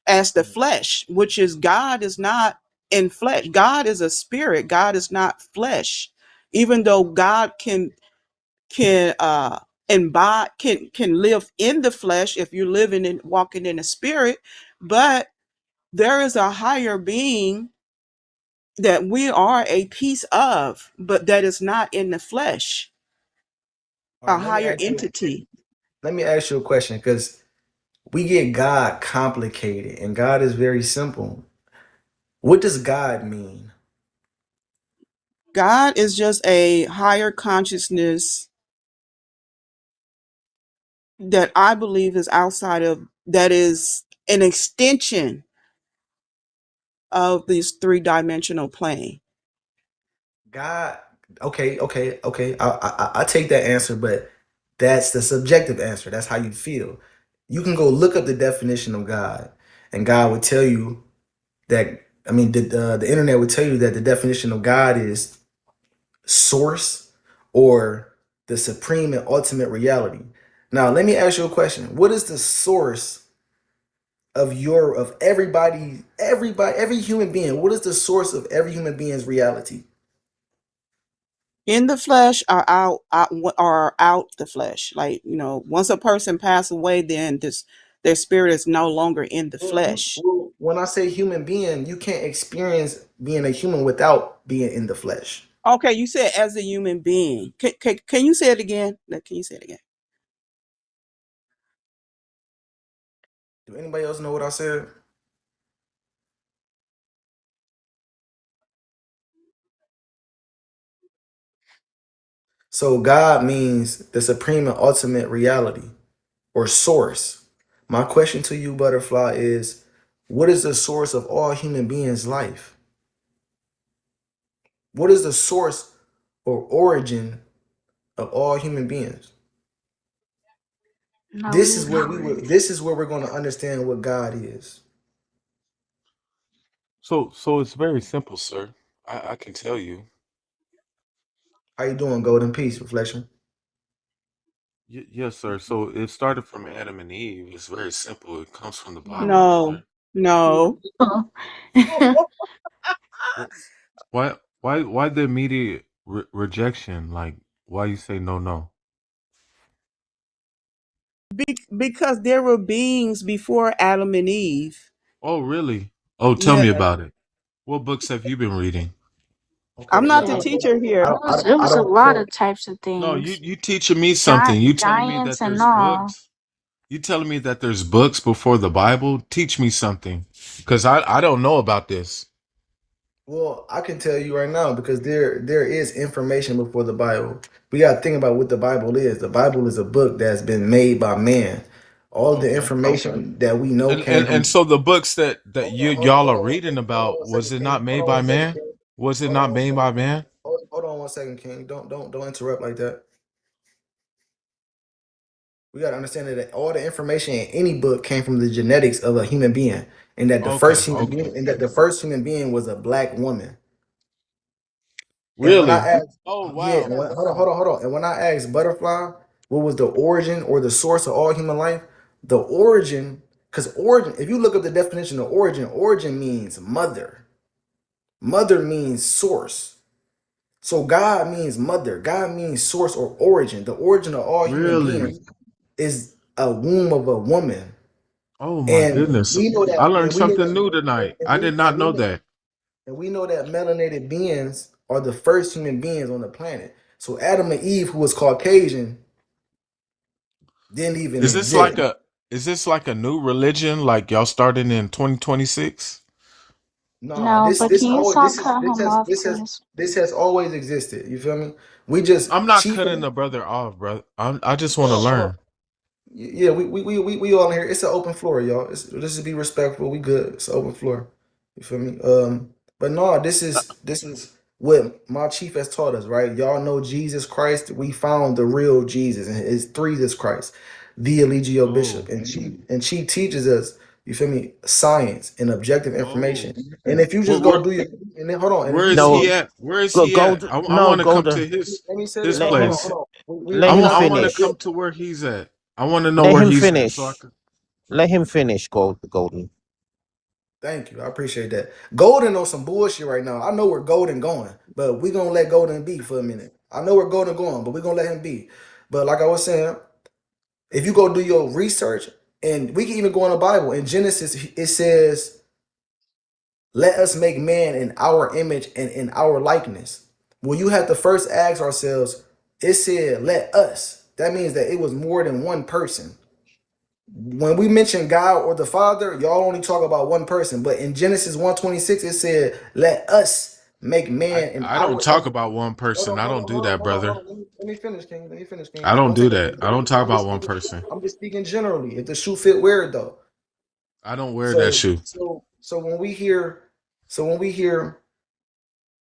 as the flesh, which is God is not in flesh. God is a spirit. God is not flesh. Even though God can embody can live in the flesh if you're living and walking in the spirit, but there is a higher being that we are a piece of, but that is not in the flesh, All a right, higher entity. let me ask you a question because we get God complicated and God is very simple. What does God mean? God is just a higher consciousness that I believe is outside of, that is an extension of this three-dimensional plane. God, okay. I take that answer, but that's the subjective answer. That's how you feel. You can go look up the definition of God, and God would tell you that. I mean, the internet would tell you that the definition of God is source or the supreme and ultimate reality. Now, let me ask you a question. What is the source of every human being? What is the source of every human being's reality? In the flesh or out the flesh. Like, once a person passes away, then their spirit is no longer in the flesh. When I say human being, you can't experience being a human without being in the flesh. Okay, you said as a human being. Can you say it again? Can you say it again? Do anybody else know what I said? So God means the supreme and ultimate reality or source. My question to you, Butterfly, is what is the source of all human beings' life? What is the source or origin of all human beings? This is No. where this is where we're going to understand what God is. So it's very simple, sir. I can tell you. How you doing, Golden Peace Reflection? Yes, sir. So it started from Adam and Eve. It's very simple. It comes from the Bible, No, brother. no. Well, why the immediate rejection? Like, why you say no, no? Because there were beings before Adam and Eve. Oh, really? Oh, tell Yeah. me about it. What books have you been reading? I'm Okay, not look, the I don't, teacher I here. don't, I don't, It I was a don't lot of so types of No, you things. you teaching me something. You telling me Giants that and there's all. books. You telling me that there's books before the Bible? Teach me something, because I don't know about this. well, I can tell you right now because there is information before the Bible. We got to think about what the Bible is. The Bible is a book that's been made by man. All of the Okay. information that we know And came and from. and so the books that Hold on, you hold on, y'all hold are on one reading second. Hold on about, one was second, it King. not Hold made on by one second, man? King. Was it Hold on not one made by second. man? Hold on one second, King. Don't interrupt like that. We got to understand that all the information in any book came from the genetics of a human being, and that the Okay, first human okay. being, and that the first human being was a black woman. And when I Really? asked, Oh, yeah, wow. hold on. And when I asked Butterfly, what was the origin or the source of all human life? The origin, because origin, if you look up the definition of origin, origin means mother. Mother means source. So God means mother. God means source or origin. The origin of all human Really? beings is a womb of a woman. Oh my And goodness. we know I that, learned and we know something new that, tonight. I did not know that. and we know that melanated beings are the first human beings on the planet. So Adam and Eve, who was Caucasian, didn't even Is this exist. like a is this like a new religion like y'all started in 2026? Nah, No, but can you stop cutting him off, please? this has always existed. You feel me? We just I'm not chief. cutting the brother off, bro. I just want to Hold on. learn. Yeah, we all in here. It's an open floor, y'all. This is be respectful. We good. It's an open floor. You feel me? But no, this is what my chief has taught us, right? Y'all know Jesus Christ. We found the real Jesus, and it's three Jesus Christ, the Eligio Bishop, Oh, and she teaches us. You feel me? Science and objective oh. information. And if you Where, just go where do your and then hold on, and if where you is just No, go, he at? Where is look, he at? golden. I No, want to come to golden. let me say his this. Let Hold on, him. hold on, place. hold on. Let I him want I want to finish. come to where he's at. I want to know Let where him he's at so I finish. can. Let him finish. Golden. Thank you. I appreciate that. Golden on some bullshit right now. I know where Golden going, but we gonna let Golden be for a minute. I know where Golden going, but we gonna let him be. But like I was saying, if you go do your research, and we can even go in the Bible, in Genesis, it says, let us make man in our image and in our likeness. Well, you have to first ask ourselves, it said, let us. That means that it was more than one person. When we mention God or the Father, y'all only talk about one person. But in Genesis 1:26, it said, let us make man in I don't our talk image. about one Hold person. on, I hold don't on, do hold on, that, hold on, hold brother. on. Let me finish, King. Let me finish, King. I don't Don't do take it that. I don't personally. talk about one person. I'm just speaking generally. If the shoe fit, wear it though. I don't wear that So shoe. so when we hear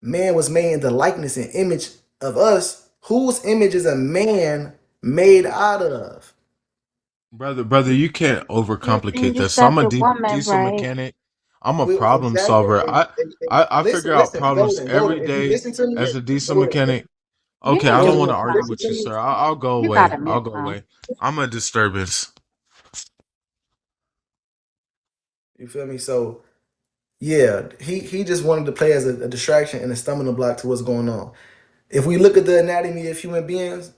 man was made in the likeness and image of us, whose image is a man made out of? Brother, you can't You overcomplicate just this. So said I'm a the woman, diesel right? mechanic. I'm a We problem exactly. solver. I Listen, figure out listen, problems Golden, every If you day listen to me, as a diesel Golden, mechanic. You Okay, need I to don't want to mute argue him. with you, sir. I'll go You away. gotta I'll mute go him. away. I'm a disturbance. You feel me? So yeah, he just wanted to play as a distraction and a stumbling block to what's going on. If we look at the anatomy of human beings,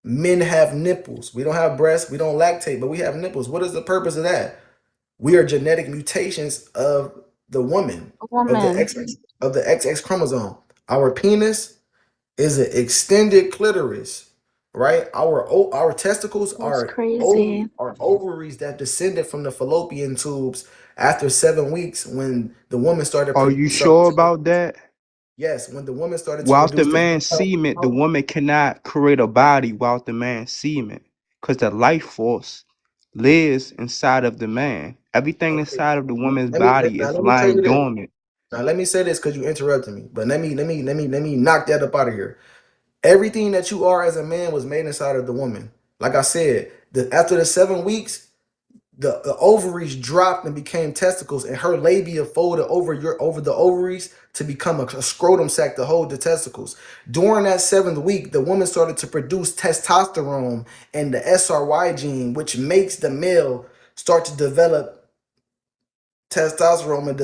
men have nipples. We don't have breasts, we don't lactate, but we have nipples. What is the purpose of that? We are genetic mutations of the woman, of the Woman, XX chromosome. Our penis is an extended clitoris, right? Our testicles that's crazy. are ovaries that descended from the fallopian tubes after 7 weeks when the woman started Are you so, sure about that? yes, when the woman started to Whilst the produce the man's semen, the woman cannot create a body whilst the man's semen, because the life force lives inside of the man. Everything okay. inside of the woman's Let me body now is let me tell you lying this. dormant. Now let me say this because you interrupted me. But let me knock that up out of here. Everything that you are as a man was made inside of the woman. Like I said, after the 7 weeks, the ovaries dropped and became testicles, and her labia folded over the ovaries to become a scrotum sac to hold the testicles. During that 7th week, the woman started to produce testosterone and the SRY gene, which makes the male start to develop testosterone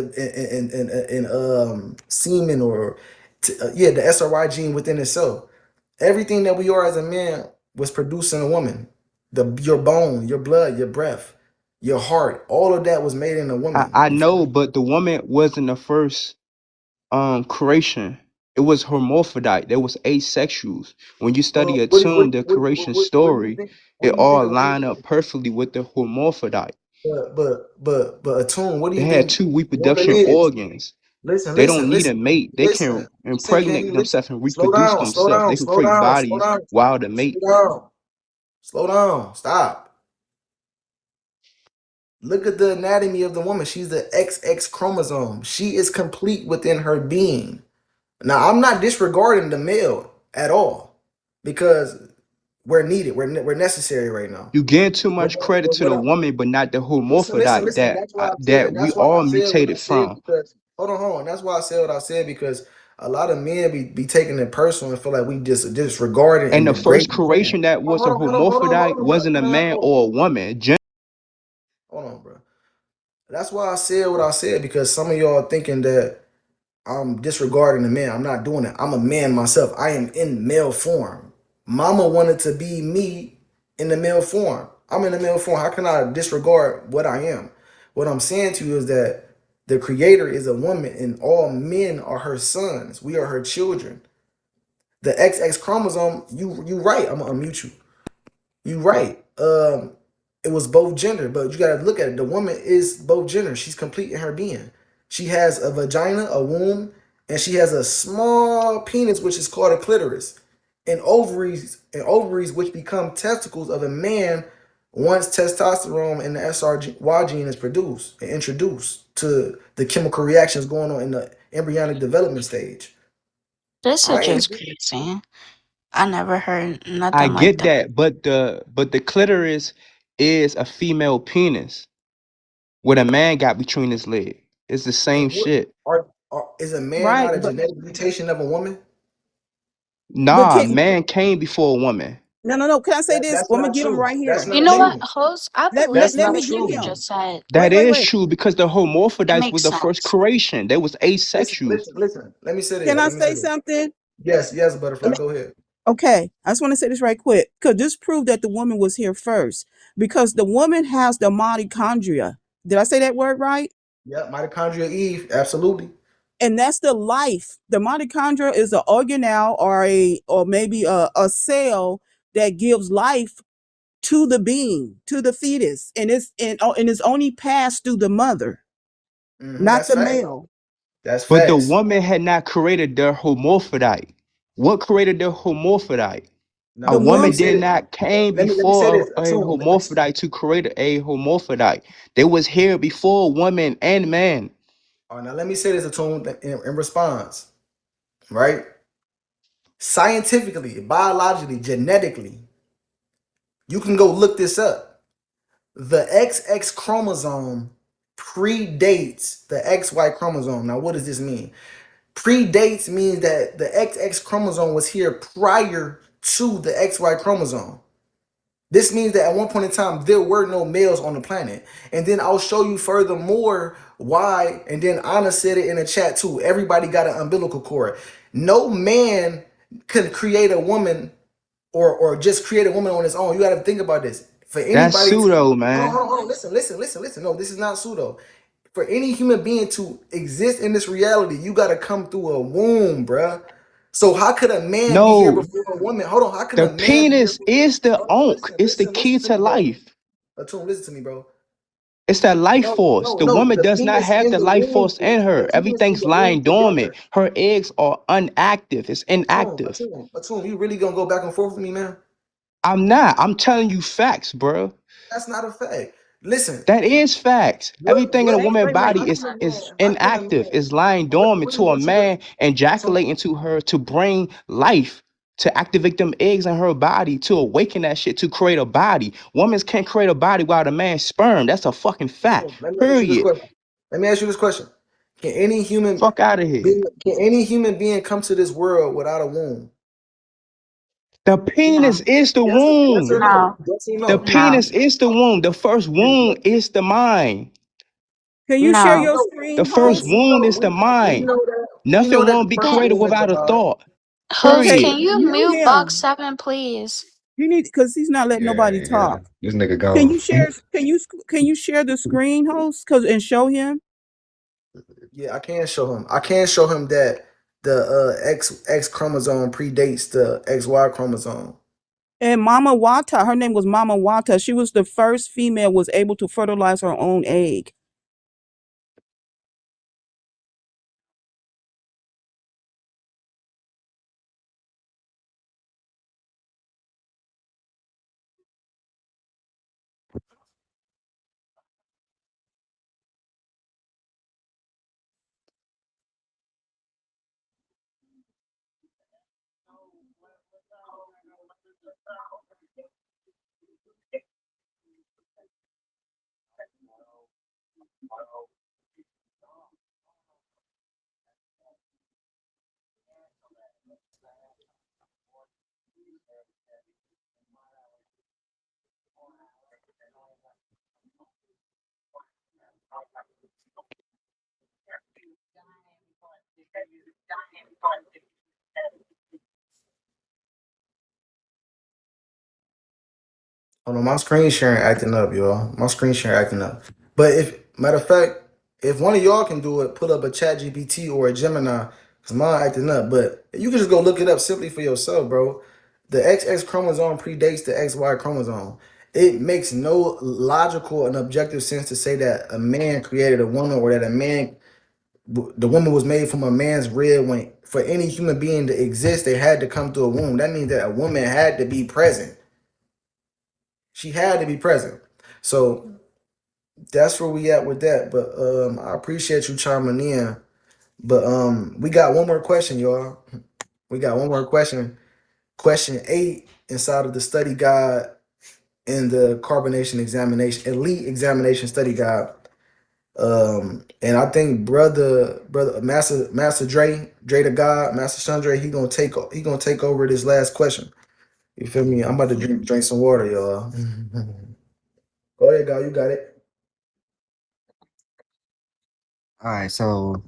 in semen or yeah, the SRY gene within itself. Everything that we are as a man was produced in a woman. Your bone, your blood, your breath, your heart, all of that was made in a woman. I know, but the woman wasn't the first creation. It was hermaphrodite. There was asexuals. When you study Atum, the creation What do you story, think? What it do you think all of lined up perfectly with the hermaphrodite. but Atum, what do They you had think two woman reproduction is? organs. Listen, They don't listen, need a listen, mate. They can listen. Can impregnate you listen? themselves and Slow reproduce down, slow themselves. down, They can slow create down, slow bodies down, while the mate. slow down, slow down. Stop. Look at the anatomy of the woman. She's the XX chromosome. She is complete within her being. Now, I'm not disregarding the male at all because we're needed. We're necessary right now. You give too But, much credit to what the I, woman, but not the hermaphrodite listen. that That's why I said. that we That's why I all said what I mutated said from. because hold on. That's why I said what I said because a lot of men be taking it personal and feel like we just disregarding And and the first degrading men. creation that was a Hold hermaphrodite on, bro. wasn't a man or a woman. Hold on, bro. That's why I said what I said because some of y'all thinking that I'm disregarding the man. I'm not doing it. I'm a man myself. I am in male form. Mama wanted to be me in the male form. I'm in the male form. How can I disregard what I am? What I'm saying to you is that the creator is a woman and all men are her sons. We are her children. The XX chromosome, you right. I'm gonna unmute you. You right. It was both gender, but you gotta look at it. The woman is both gender. She's complete in her being. She has a vagina, a womb, and she has a small penis, which is called a clitoris, and ovaries, which become testicles of a man once testosterone and the SRY gene is produced and introduced to the chemical reactions going on in the embryonic development stage. This is I ain't just crazy. I never heard I nothing like get that. that, but the clitoris is a female penis. What a man got between his leg. It's the and same what shit. is a man Right, not a genetic mutation of a woman? but Nah, can man came before a woman. no. Can I say this? That's I'm gonna not get him true. right That's here. You not know what, true. host? I Let That's believe let not me everything get you true. him. just said. That Wait, is wait. true because the It hermaphrodites was makes the first sense. creation. They was asexuals. Listen. Let me say Can this. I Let me say say this. something? Yes, butterfly. Go ahead. Okay, I just want to say this right quick because this proved that the woman was here first because the woman has the mitochondria. Did I say that word right? Yeah, mitochondria Eve, absolutely. And that's the life. The mitochondria is an organelle or maybe a cell that gives life to the being, to the fetus, and it's only passed through the mother, not That's the facts. male. That's But the facts. woman had not created the hermaphrodite. What created the hermaphrodite? A The Now, let me woman, woman say did this. not came Let me say this. before a hermaphrodite to create a hermaphrodite. They was here before woman and man. All right, now let me say this, Atum, in response, right? Scientifically, biologically, genetically, you can go look this up. The XX chromosome predates the XY chromosome. Now, what does this mean? Predates means that the XX chromosome was here prior to the XY chromosome. This means that at one point in time, there were no males on the planet. And then I'll show you furthermore why. And then Anna said it in the chat too. Everybody got an umbilical cord. No man can create a woman or just create a woman on his own. You got to think about this. For That's anybody to pseudo, hold man. on, hold on, listen. No, this is not pseudo. For any human being to exist in this reality, you got to come through a womb, bruh. So how could a man be here No, before a woman? Hold on, how can the a man be here? penis is the Hold on, onk. listen, It's the listen, key listen to to me, bro. life. Atum, listen to me, bro. It's that life No, force. no, The no. woman The does not penis have in the the life womb. force in her. The penis in Everything's the womb lying dormant. together. Her eggs are inactive. It's Atum, inactive. Atum, you really gonna go back and forth with me, man? I'm not. I'm telling you facts, bro. That's not a fact. Listen, That is facts. Everything in a woman's how body can a man, is how can a inactive. man, Is lying what, dormant what do you to a want you to, man Atum, ejaculating to her to bring life, to activate them eggs in her body, to awaken that shit, to create a body. Women can't create a body without a man's sperm. That's a fucking fact. let me ask you this Period. question. Let me ask you this question. Can any human Fuck out of here. can any human being come to this world without a womb? The penis No, is the Yes or womb. no? no, Yes or The no? no, penis is the womb. The first womb is the mind. Can you share no. your No, The screen, first host? womb is the we mind. know that. We know Nothing that won't the be first Can, created womb is the without a mind. thought. host, Okay, Period. can you mute mute box him. 7, please? You need because he's not letting Yeah, nobody yeah. talk. This nigga Can gone. you share? Can you share the screen, host? Cause and show him. Yeah, I can show him. I can show him that the X chromosome predates the XY chromosome. And Mama Wata, her name was Mama Wata. She was the first female was able to fertilize her own egg. Hold on, my screen sharing acting up, y'all. My screen sharing acting up. But if matter of fact, if one of y'all can do it, put up a Chat GPT or a Gemini, cause mine acting up. But you can just go look it up simply for yourself, bro. The XX chromosome predates the XY chromosome. It makes no logical and objective sense to say that a man created a woman or that the woman was made from a man's rib. When for any human being to exist, they had to come through a womb. That means that a woman had to be present. She had to be present. So that's where we at with that. But I appreciate you chiming in. But we got one more question, y'all. We got one more question. Question 8 inside of the study guide in the carbonation examination, elite examination study guide. And I think brother Master Dre the God, Master Chandre, he gonna take over this last question. You feel me? I'm about to drink some water, y'all. Go ahead, God, you got it. All right, so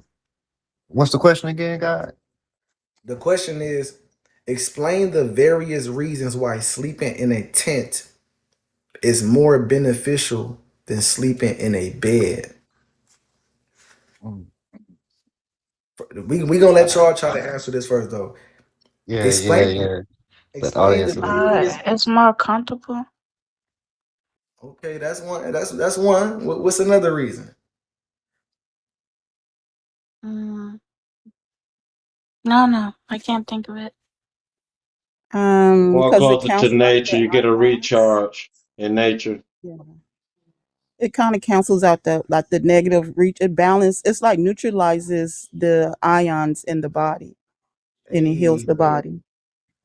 what's the question again, God? The question is, explain the various reasons why sleeping in a tent is more beneficial than sleeping in a bed. Mm, We gonna all let right. y'all try to answer this first though. Yeah, yeah, Explain yeah. Let the explain the audience know. various. It's more comfortable. Okay, that's one. That's one. What's another reason? Mm, no, no, I can't think of it. More Because it closer to cancels out nature, the you get a ions. recharge in nature. Yeah. It kind of cancels out the negative reach. It balance. It's like neutralizes the ions in the body, and it heals Hey, the body.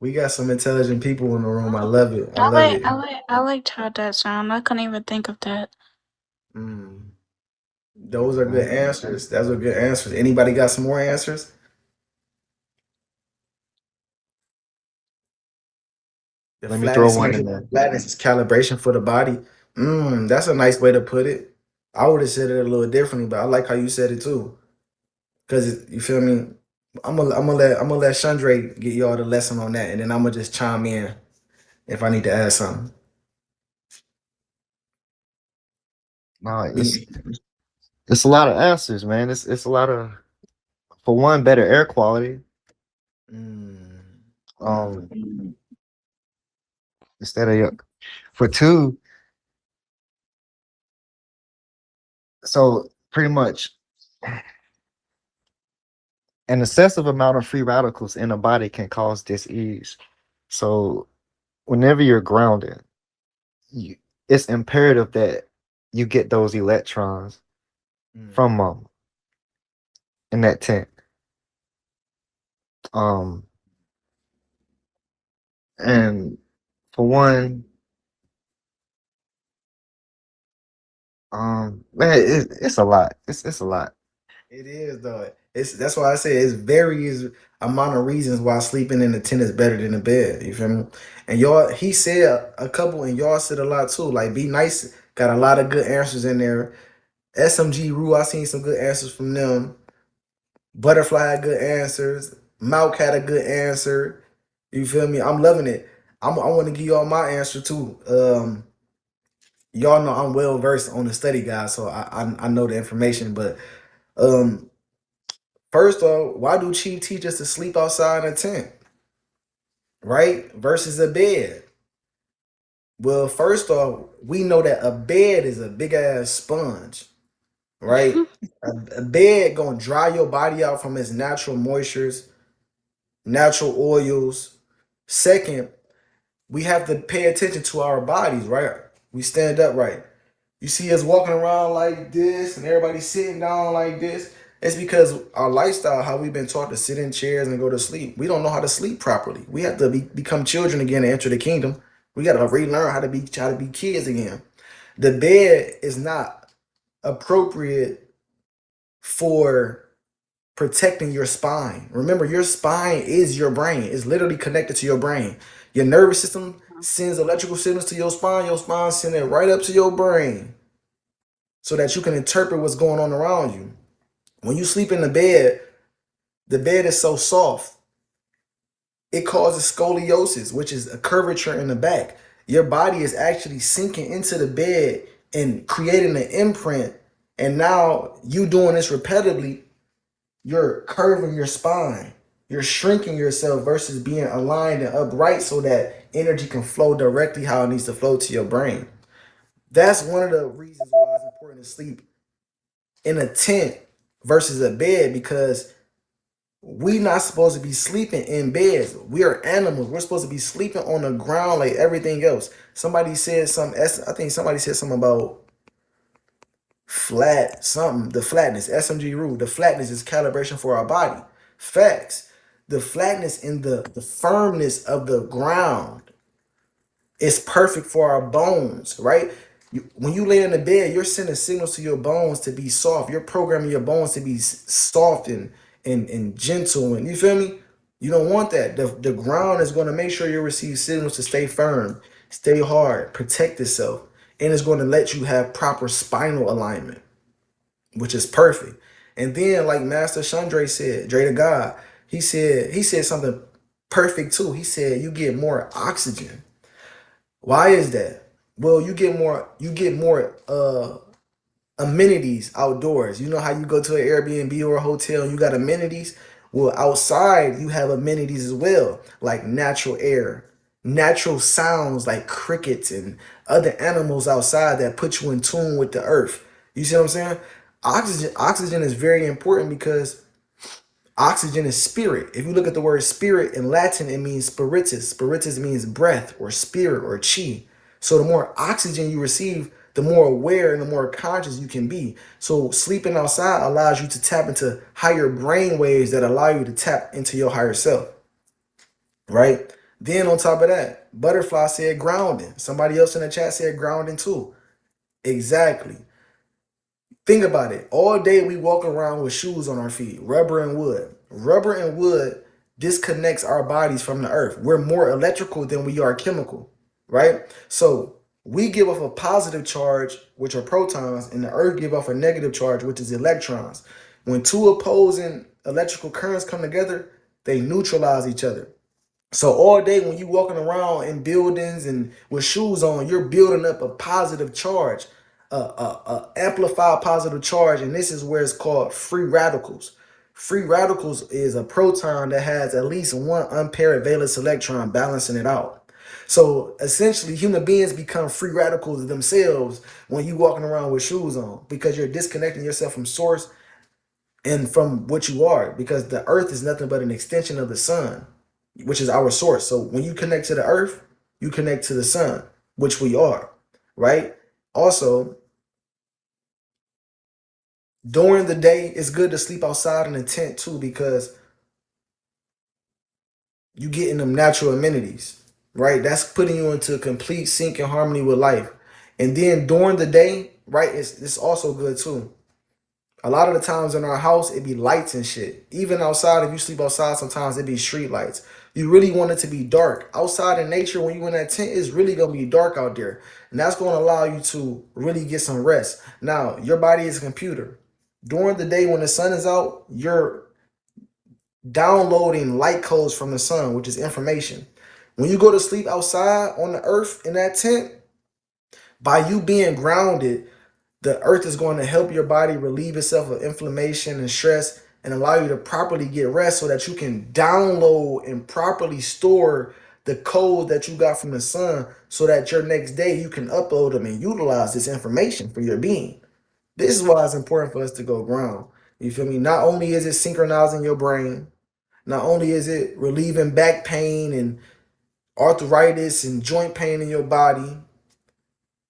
we got some intelligent people in the room. I love it. I I love like, it. I like, I liked how that sound. I couldn't even think of that. Mm, those are good answers. Those are good answers. Anybody got some more answers? The Let me throw flatness, one in there. flatness is calibration for the body. That's a nice way to put it. I would have said it a little differently, but I like how you said it too. Cause you feel me? I'm gonna let Chandre get y'all the lesson on that, and then I'm gonna just chime in if I need to add something. No, Me- it's a lot of answers, man. It's a lot of, for one, better air quality. Mm, Um, instead of for two, so pretty much an excessive amount of free radicals in the body can cause dis-ease. So whenever you're grounded, you, it's imperative that you get those electrons mm. from in that tent. Um, and for one, man, it's a lot. It's a lot. It is though. It's that's why I say it's varies amount of reasons why sleeping in the tent is better than the bed. You feel me? And y'all, he said a couple, and y'all said a lot too. Like, be nice. Got a lot of good answers in there. SMG Rule, I seen some good answers from them. Butterfly had good answers. Malk had a good answer. You feel me? I'm loving it. I want to give y'all my answer too. Y'all know I'm well versed on the study, guys, so I know the information. But um, first off, why do Chief teach us to sleep outside in a tent, right? Versus a bed. Well, first off, we know that a bed is a big ass sponge, right? A bed gonna dry your body out from its natural moistures, natural oils. Second, we have to pay attention to our bodies, right? We stand up right. You see us walking around like this and everybody sitting down like this. It's because our lifestyle, how we've been taught to sit in chairs and go to sleep. We don't know how to sleep properly. We have to become children again to enter the kingdom. We got to relearn how to be kids again. The bed is not appropriate for protecting your spine. Remember, your spine is your brain. It's literally connected to your brain. Your nervous system sends electrical signals to your spine. Your spine sends it right up to your brain so that you can interpret what's going on around you. When you sleep in the bed is so soft, it causes scoliosis, which is a curvature in the back. Your body is actually sinking into the bed and creating an imprint. And now you doing this repetitively, you're curving your spine. You're shrinking yourself versus being aligned and upright so that energy can flow directly how it needs to flow to your brain. That's one of the reasons why it's important to sleep in a tent versus a bed because we not supposed to be sleeping in beds. We are animals. We're supposed to be sleeping on the ground like everything else. Somebody said something. I think somebody said something about flat something. The flatness. SMG rule. The flatness is calibration for our body. Facts. The flatness and the firmness of the ground it's perfect for our bones, right? When you lay in the bed, you're sending signals to your bones to be soft. You're programming your bones to be soft and gentle. And you feel me? You don't want that. The ground is going to make sure you receive signals to stay firm, stay hard, protect itself, and it's going to let you have proper spinal alignment, which is perfect. And then, like Master Chandre said, Dre to God, he said something perfect too. He said you get more oxygen. Why is that? Well, you get more amenities outdoors. You know how you go to an Airbnb or a hotel and you got amenities? Well, outside you have amenities as well, like natural air, natural sounds like crickets and other animals outside that put you in tune with the earth. You see what I'm saying? Oxygen is very important because oxygen is spirit. If you look at the word spirit in Latin, it means spiritus. Spiritus means breath or spirit or chi. So the more oxygen you receive, the more aware and the more conscious you can be. So sleeping outside allows you to tap into higher brain waves that allow you to tap into your higher self, right? Then on top of that, Butterfly said grounding. Somebody else in the chat said grounding too. Exactly. Think about it. All day we walk around with shoes on our feet, rubber and wood. Rubber and wood disconnects our bodies from the earth. We're more electrical than we are chemical, right? So we give off a positive charge, which are protons, and the earth give off a negative charge, which is electrons. When two opposing electrical currents come together, they neutralize each other. So all day when you walking around in buildings and with shoes on, you're building up a positive charge, a amplified positive charge, and this is where it's called free radicals. Free radicals is a proton that has at least one unpaired valence electron balancing it out. So essentially, human beings become free radicals themselves when you walking around with shoes on because you're disconnecting yourself from source and from what you are, because the earth is nothing but an extension of the sun, which is our source. So when you connect to the earth, you connect to the sun, which we are, right? Also, during the day, it's good to sleep outside in a tent too, because you get in them natural amenities, right? That's putting you into a complete sync and harmony with life. And then during the day, right, it's also good too. A lot of the times in our house, it be lights and shit. Even outside, if you sleep outside, sometimes it be street lights. You really want it to be dark. Outside in nature, when you in that tent, it's really gonna be dark out there. And that's gonna allow you to really get some rest. Now, your body is a computer. During the day when the sun is out, you're downloading light codes from the sun, which is information. When you go to sleep outside on the earth in that tent, by you being grounded, the earth is going to help your body relieve itself of inflammation and stress and allow you to properly get rest so that you can download and properly store the code that you got from the sun so that your next day you can upload them and utilize this information for your being. This is why it's important for us to go ground. You feel me? Not only is it synchronizing your brain, not only is it relieving back pain and arthritis and joint pain in your body,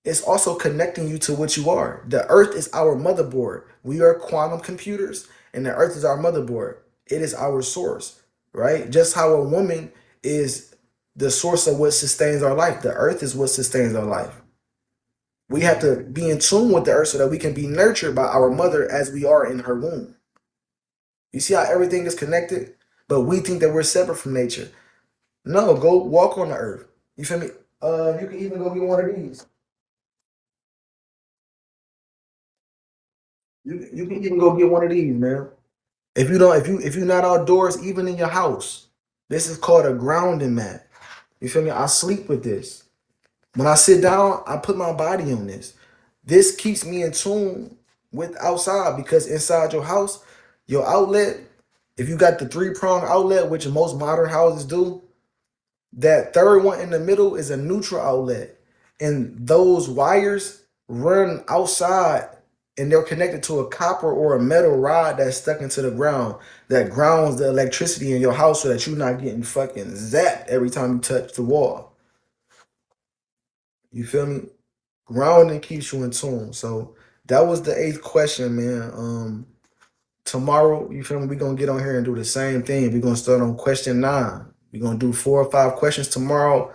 it's also connecting you to what you are. The earth is our motherboard. We are quantum computers, and the earth is our motherboard. It is our source, right? Just how a woman is the source of what sustains our life. The earth is what sustains our life. We have to be in tune with the earth so that we can be nurtured by our mother as we are in her womb. You see how everything is connected? But we think that we're separate from nature. No, go walk on the earth. You feel me? You can even go get one of these. You can even go get one of these, man. If you don't, if you're not outdoors, even in your house, this is called a grounding mat. You feel me? I sleep with this. When I sit down, I put my body on this. This keeps me in tune with outside because inside your house, your outlet, if you got the three-prong outlet, which most modern houses do, that third one in the middle is a neutral outlet. And those wires run outside and they're connected to a copper or a metal rod that's stuck into the ground that grounds the electricity in your house so that you're not getting fucking zapped every time you touch the wall. You feel me? Grounding keeps you in tune. So that was the eighth question, man. Tomorrow, you feel me? We're gonna get on here and do the same thing. We're gonna start on question 9. We're gonna do 4 or 5 questions tomorrow,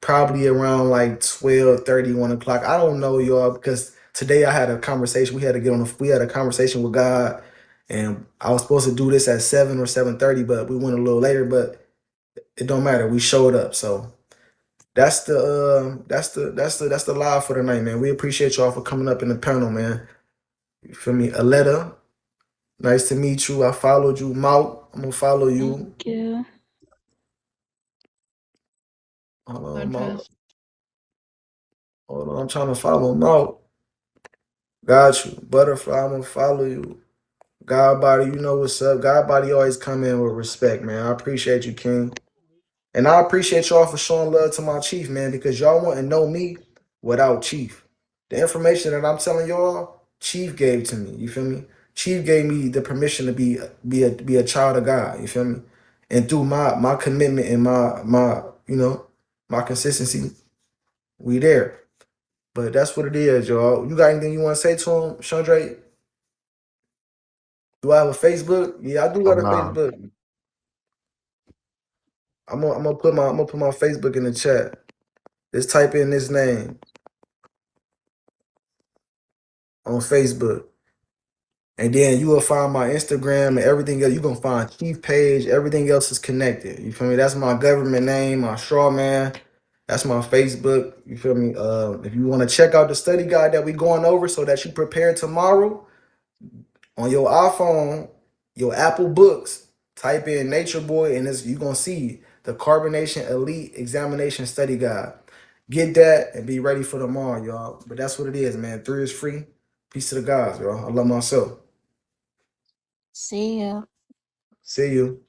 probably around like 12:30, 1 o'clock. I don't know, y'all, because today I had a conversation. We had a conversation with God, and I was supposed to do this at 7 or 7:30, but we went a little later, but it don't matter. We showed up. So that's the live for tonight, man. We appreciate y'all for coming up in the panel, man. You feel me? Aletta, nice to meet you. I followed you. Maut, I'm gonna follow you. Thank you. Hold on, Maut. Address. Hold on, I'm trying to follow Maut. Got you. Butterfly, I'm gonna follow you. God body, you know what's up. God body always come in with respect, man. I appreciate you, King. And I appreciate y'all for showing love to my chief, man, because y'all wouldn't know me without Chief. The information that I'm telling y'all, Chief gave to me. You feel me? Chief gave me the permission to be a child of God. You feel me? And through my commitment and my my consistency, we there. But that's what it is, y'all. You got anything you want to say to him, Chandre? Do I have a Facebook? Yeah, I do got a Nah. Facebook. I'm gonna put my Facebook in the chat. Just type in this name on Facebook. And then you will find my Instagram and everything else. You're gonna find Chief Page, everything else is connected. You feel me? That's my government name, my straw man. That's my Facebook. You feel me? If you want to check out the study guide that we going over so that you prepare tomorrow on your iPhone, your Apple Books, type in Nature Boy, and you're gonna see the Carbonation Elite Examination Study Guide. Get that and be ready for tomorrow, y'all. But that's what it is, man. 3 is free. Peace to the guys, y'all. I love myself. See ya. See you.